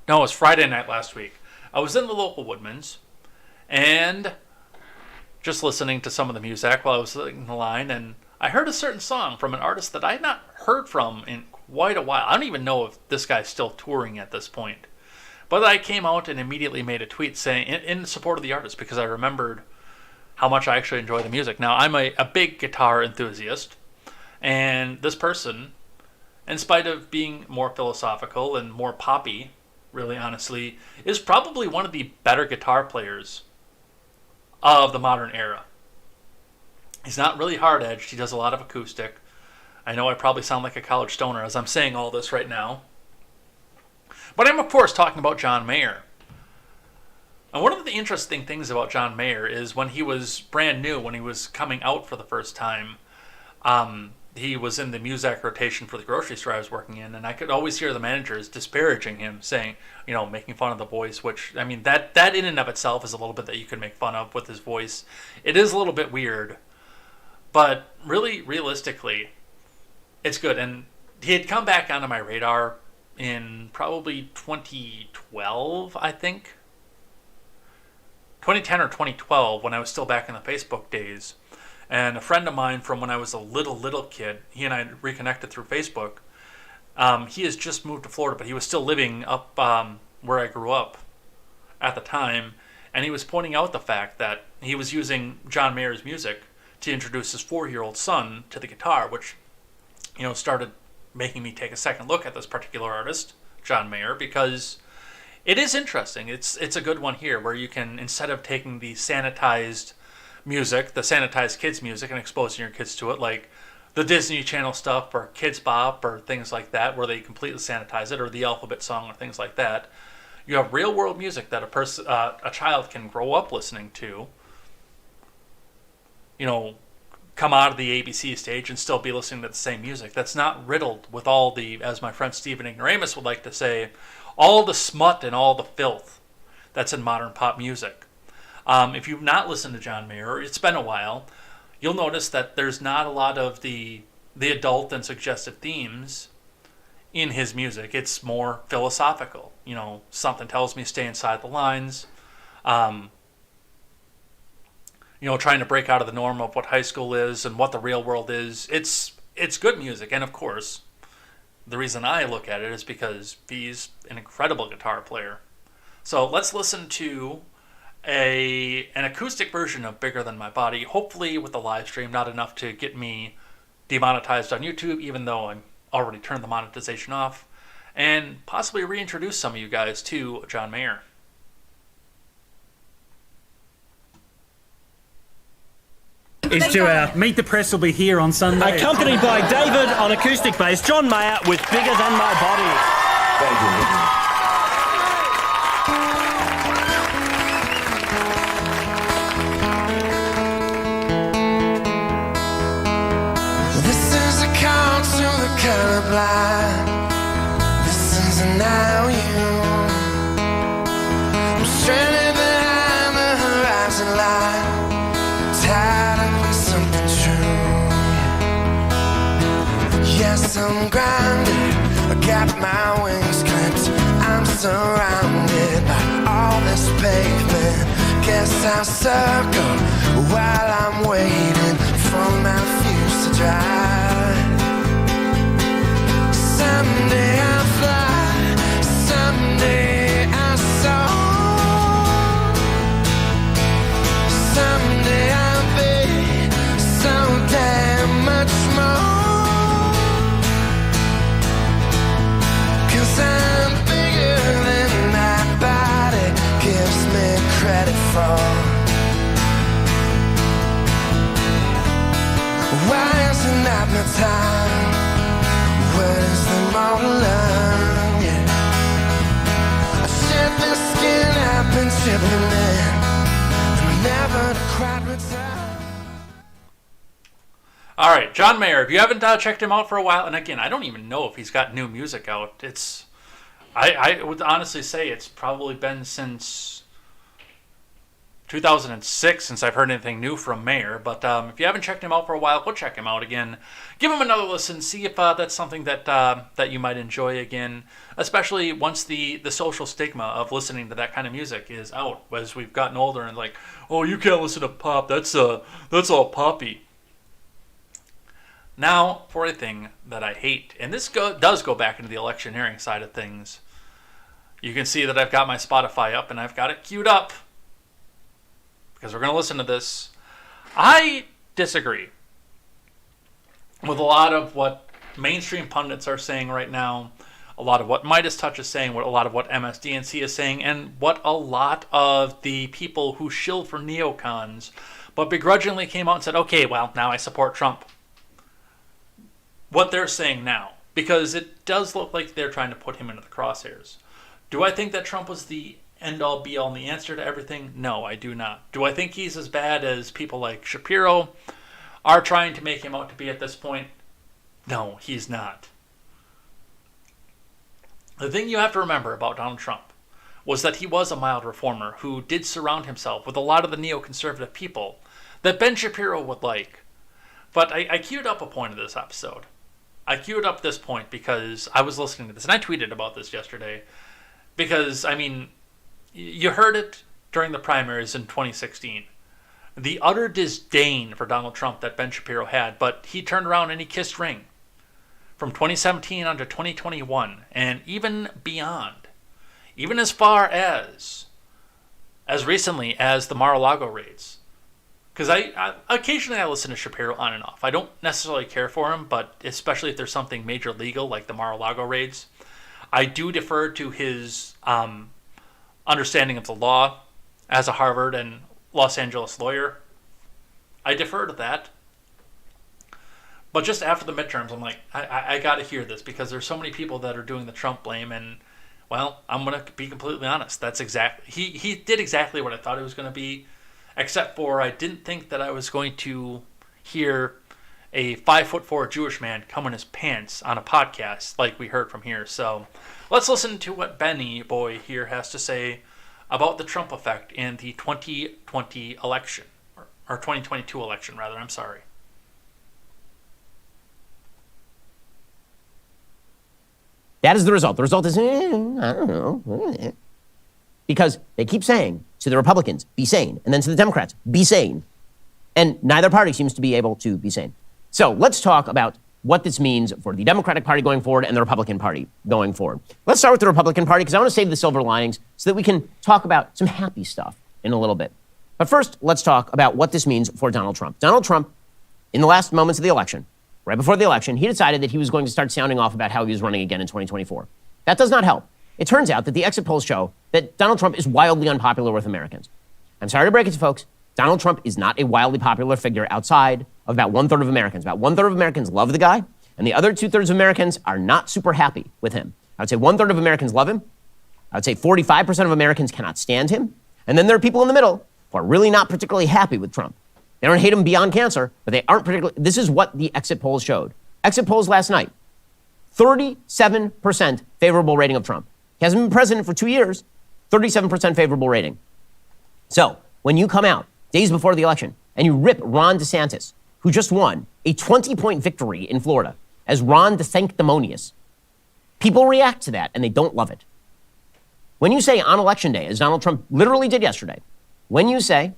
No, it was Friday night last week. I was in the local Woodman's and just listening to some of the music while I was in the line, and I heard a certain song from an artist that I had not heard from in quite a while. I don't even know if this guy's still touring at this point. But I came out and immediately made a tweet saying in support of the artist because I remembered how much I actually enjoy the music. Now, I'm a big guitar enthusiast, and this person, in spite of being more philosophical and more poppy, really honestly, is probably one of the better guitar players of the modern era. He's not really hard-edged. He does a lot of acoustic. I know I probably sound like a college stoner as I'm saying all this right now. But I'm, of course, talking about John Mayer. And one of the interesting things about John Mayer is when he was brand new, when he was coming out for the first time, he was in the music rotation for the grocery store I was working in, and I could always hear the managers disparaging him, saying, making fun of the voice, which, I mean, that in and of itself is a little bit that you could make fun of with his voice. It is a little bit weird, but really, realistically, it's good. And he had come back onto my radar in probably 2012, I think. 2010 or 2012, when I was still back in the Facebook days. And a friend of mine from when I was a little kid, he and I reconnected through Facebook. He has just moved to Florida, but he was still living up where I grew up at the time. And he was pointing out the fact that he was using John Mayer's music to introduce his 4-year-old son to the guitar, which, started making me take a second look at this particular artist, John Mayer, because it is interesting. It's a good one here where you can, instead of taking the sanitized music, the sanitized kids music, and exposing your kids to it, like the Disney Channel stuff or Kids Bop or things like that, where they completely sanitize it, or the Alphabet Song or things like that. You have real world music that a child can grow up listening to. Come out of the ABC stage and still be listening to the same music. That's not riddled with all the, as my friend Stephen Ignoramus would like to say, all the smut and all the filth that's in modern pop music. If you've not listened to John Mayer, or it's been a while, you'll notice that there's not a lot of the adult and suggestive themes in his music. It's more philosophical. Something tells me stay inside the lines. Trying to break out of the norm of what high school is and what the real world is. It's good music. And of course, the reason I look at it is because he's an incredible guitar player. So let's listen to an acoustic version of Bigger Than My Body, hopefully with the live stream, not enough to get me demonetized on YouTube, even though I'm already turned the monetization off, and possibly reintroduce some of you guys to John Mayer. Is to Meet the Press will be here on Sunday. Accompanied by David on acoustic bass, John Mayer with Bigger Than My Body. Thank you. This is a call to the colorblind. This is now you. I'm stranded behind the horizon line. Tired of something true. Yes, I'm grounded. I got my wings clipped. I'm surrounded by all this pavement. Guess I'll circle while I'm waiting for my fuse to dry. Someday I'll fly. Someday I'll soar. Someday I'll be so damn much more. 'Cause I'm bigger than my body gives me credit for. Why is it not my time? What is the more to learn? Yeah. I shed my skin, I've been chipping in. Never to quite return. All right, John Mayer. If you haven't checked him out for a while, and again, I don't even know if he's got new music out. I would honestly say it's probably been since 2006 since I've heard anything new from Mayer. But if you haven't checked him out for a while, go check him out again. Give him another listen. See if that's something that you might enjoy again. Especially once the social stigma of listening to that kind of music is out, as we've gotten older and like, oh, you can't listen to pop. That's all poppy. Now, for a thing that I hate, and this does go back into the electioneering side of things. You can see that I've got my Spotify up and I've got it queued up because we're going to listen to this. I disagree with a lot of what mainstream pundits are saying right now, a lot of what Midas Touch is saying, a lot of what MSDNC is saying, and what a lot of the people who shill for neocons but begrudgingly came out and said, okay, well, now I support Trump. What they're saying now, because it does look like they're trying to put him into the crosshairs. Do I think that Trump was the end-all, be-all, and the answer to everything? No, I do not. Do I think he's as bad as people like Shapiro are trying to make him out to be at this point? No, he's not. The thing you have to remember about Donald Trump was that he was a mild reformer who did surround himself with a lot of the neoconservative people that Ben Shapiro would like. But I queued up a point of this episode. I queued up this point because I was listening to this, and I tweeted about this yesterday. Because, I mean, you heard it during the primaries in 2016. The utter disdain for Donald Trump that Ben Shapiro had, but he turned around and he kissed ring. From 2017 on to 2021, and even beyond. Even as far as recently as the Mar-a-Lago raids. Because I occasionally I listen to Shapiro on and off. I don't necessarily care for him, but especially if there's something major legal like the Mar-a-Lago raids, I do defer to his understanding of the law as a Harvard and Los Angeles lawyer. I defer to that. But just after the midterms, I'm like, I got to hear this because there's so many people that are doing the Trump blame, and well, I'm going to be completely honest. That's exactly he did exactly what I thought it was going to be. Except for I didn't think that I was going to hear a 5'4" Jewish man come in his pants on a podcast like we heard from here. So let's listen to what Benny Boy here has to say about the Trump effect in the 2020 election, or 2022 election, rather. I'm sorry. That is the result. The result is, I don't know. Because they keep saying to the Republicans, be sane. And then to the Democrats, be sane. And neither party seems to be able to be sane. So let's talk about what this means for the Democratic Party going forward and the Republican Party going forward. Let's start with the Republican Party because I want to save the silver linings so that we can talk about some happy stuff in a little bit. But first, let's talk about what this means for Donald Trump. Donald Trump, in the last moments of the election, right before the election, he decided that he was going to start sounding off about how he was running again in 2024. That does not help. It turns out that the exit polls show that Donald Trump is wildly unpopular with Americans. I'm sorry to break it to folks. Donald Trump is not a wildly popular figure outside of about 1/3 of Americans. About 1/3 of Americans love the guy, and the other 2/3 of Americans are not super happy with him. I would say 1/3 of Americans love him. I would say 45% of Americans cannot stand him. And then there are people in the middle who are really not particularly happy with Trump. They don't hate him beyond cancer, but they aren't particularly. This is what the exit polls showed. Exit polls last night, 37% favorable rating of Trump. He hasn't been president for 2 years, 37% favorable rating. So when you come out days before the election and you rip Ron DeSantis, who just won a 20-point victory in Florida, as Ron DeSanctimonious, people react to that and they don't love it. When you say on election day, as Donald Trump literally did yesterday, when you say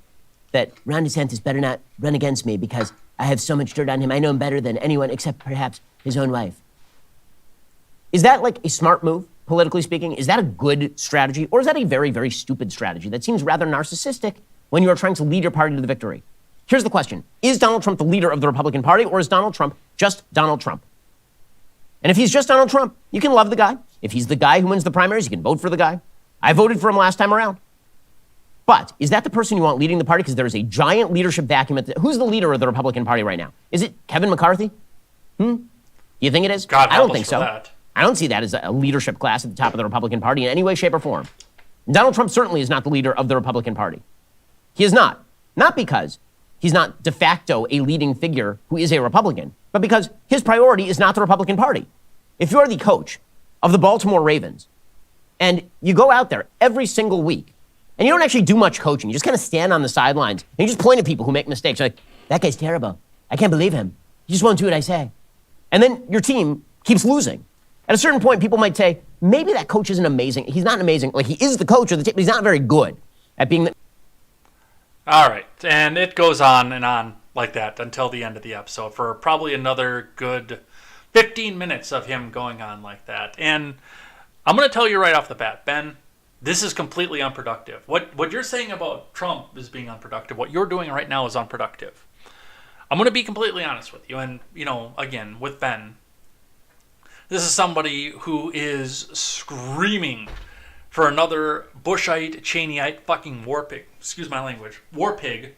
that Ron DeSantis better not run against me because I have so much dirt on him, I know him better than anyone except perhaps his own wife. Is that like a smart move? Politically speaking, is that a good strategy, or is that a very, very stupid strategy that seems rather narcissistic when you are trying to lead your party to the victory? Here's the question. Is Donald Trump the leader of the Republican Party, or is Donald Trump just Donald Trump? And if he's just Donald Trump, you can love the guy. If he's the guy who wins the primaries, you can vote for the guy. I voted for him last time around. But is that the person you want leading the party? Because there is a giant leadership vacuum. Who's the leader of the Republican Party right now? Is it Kevin McCarthy? Do you think it is? God, I don't think so. That. I don't see that as a leadership class at the top of the Republican Party in any way, shape, or form. Donald Trump certainly is not the leader of the Republican Party. He is not. Not because he's not de facto a leading figure who is a Republican, but because his priority is not the Republican Party. If you're the coach of the Baltimore Ravens and you go out there every single week and you don't actually do much coaching, you just kind of stand on the sidelines and you just point at people who make mistakes. You're like, that guy's terrible. I can't believe him. He just won't do what I say. And then your team keeps losing. At a certain point, people might say, maybe that coach isn't amazing. He's not amazing. Like, he is the coach of the team, but he's not very good at being the... All right. And it goes on and on like that until the end of the episode for probably another good 15 minutes of him going on like that. And I'm going to tell you right off the bat, Ben, this is completely unproductive. What you're saying about Trump is being unproductive. What you're doing right now is unproductive. I'm going to be completely honest with you. And, again, with Ben, this is somebody who is screaming for another Bushite, Cheneyite fucking war pig, excuse my language, war pig,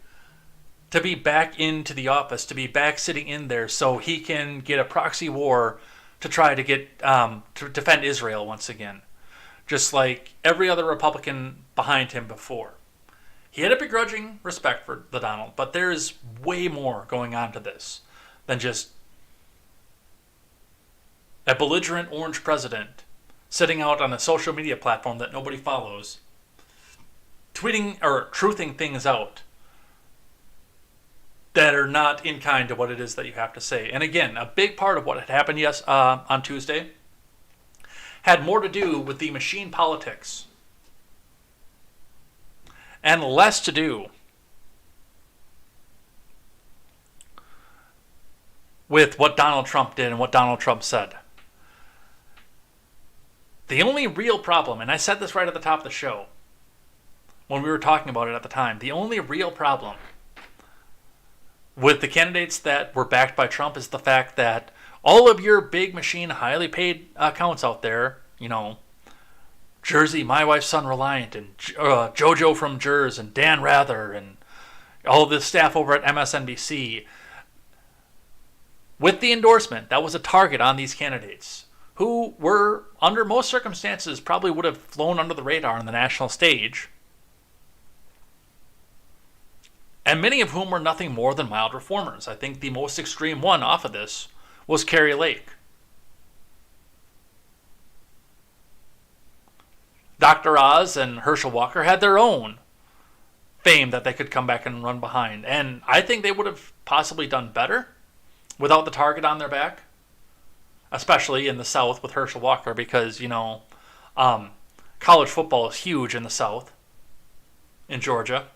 to be back into the office, to be back sitting in there so he can get a proxy war to try to get, to defend Israel once again. Just like every other Republican behind him before. He had a begrudging respect for the Donald, but there's way more going on to this than just a belligerent orange president sitting out on a social media platform that nobody follows, tweeting or truthing things out that are not in kind to what it is that you have to say. And again, a big part of what had happened on Tuesday had more to do with the machine politics and less to do with what Donald Trump did and what Donald Trump said. The only real problem, and I said this right at the top of the show when we were talking about it at the time, the only real problem with the candidates that were backed by Trump is the fact that all of your big machine, highly paid accounts out there, Jersey, My Wife's Son Reliant, and JoJo from Jers, and Dan Rather, and all of the staff over at MSNBC, with the endorsement, that was a target on these candidates, who were, under most circumstances, probably would have flown under the radar on the national stage, and many of whom were nothing more than mild reformers. I think the most extreme one off of this was Carrie Lake. Dr. Oz and Herschel Walker had their own fame that they could come back and run behind. And I think they would have possibly done better without the target on their back, especially in the South with Herschel Walker, because, college football is huge in the South, in Georgia.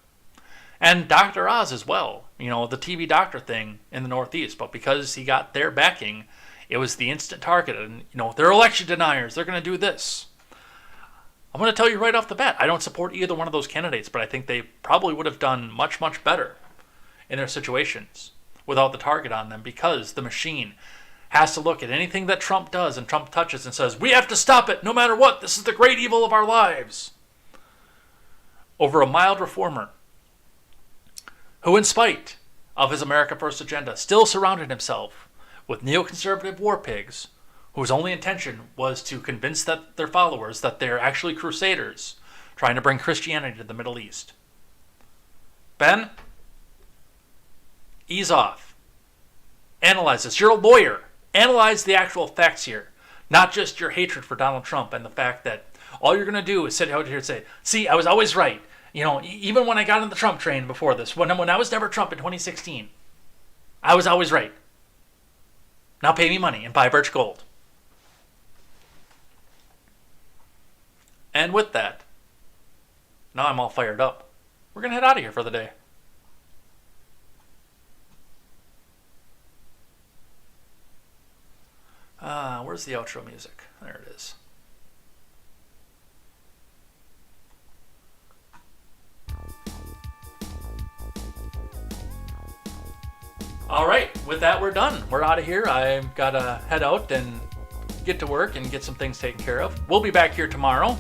And Dr. Oz as well, the TV doctor thing in the Northeast. But because he got their backing, it was the instant target. And, they're election deniers. They're going to do this. I'm going to tell you right off the bat, I don't support either one of those candidates, but I think they probably would have done much, much better in their situations without the target on them, because the machine has to look at anything that Trump does and Trump touches and says, we have to stop it no matter what. This is the great evil of our lives. Over a mild reformer who, in spite of his America First agenda, still surrounded himself with neoconservative war pigs whose only intention was to convince their followers that they're actually crusaders trying to bring Christianity to the Middle East. Ben, ease off. Analyze this. You're a lawyer. Analyze the actual facts here, not just your hatred for Donald Trump and the fact that all you're going to do is sit out here and say, see, I was always right. Even when I got on the Trump train before this, when I was never Trump in 2016, I was always right. Now pay me money and buy Birch Gold. And with that, now I'm all fired up. We're going to head out of here for the day. Where's the outro music? There it is. All right, with that, we're done. We're out of here. I've got to head out and get to work and get some things taken care of. We'll be back here tomorrow,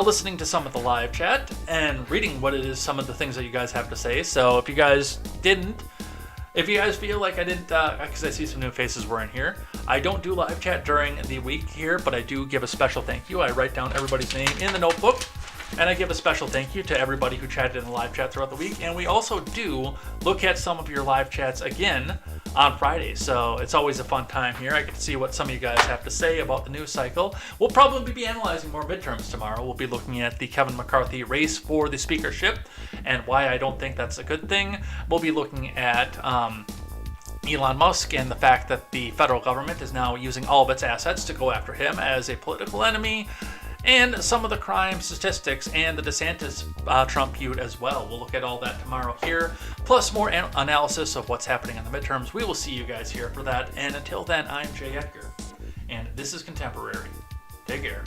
listening to some of the live chat and reading what it is, some of the things that you guys have to say. So if you guys feel like I didn't, because I see some new faces were in here, I don't do live chat during the week here, but I do give a special thank you. I write down everybody's name in the notebook, and I give a special thank you to everybody who chatted in the live chat throughout the week. And we also do look at some of your live chats again on Fridays. So it's always a fun time here. I get to see what some of you guys have to say about the news cycle. We'll probably be analyzing more midterms tomorrow. We'll be looking at the Kevin McCarthy race for the speakership and why I don't think that's a good thing. We'll be looking at Elon Musk and the fact that the federal government is now using all of its assets to go after him as a political enemy. and some of the crime statistics and the DeSantis Trump feud as well. We'll look at all that tomorrow here, plus more analysis of what's happening in the midterms. We will see you guys here for that. And until then, I'm Jay Edgar, and this is Contemporary. Take care.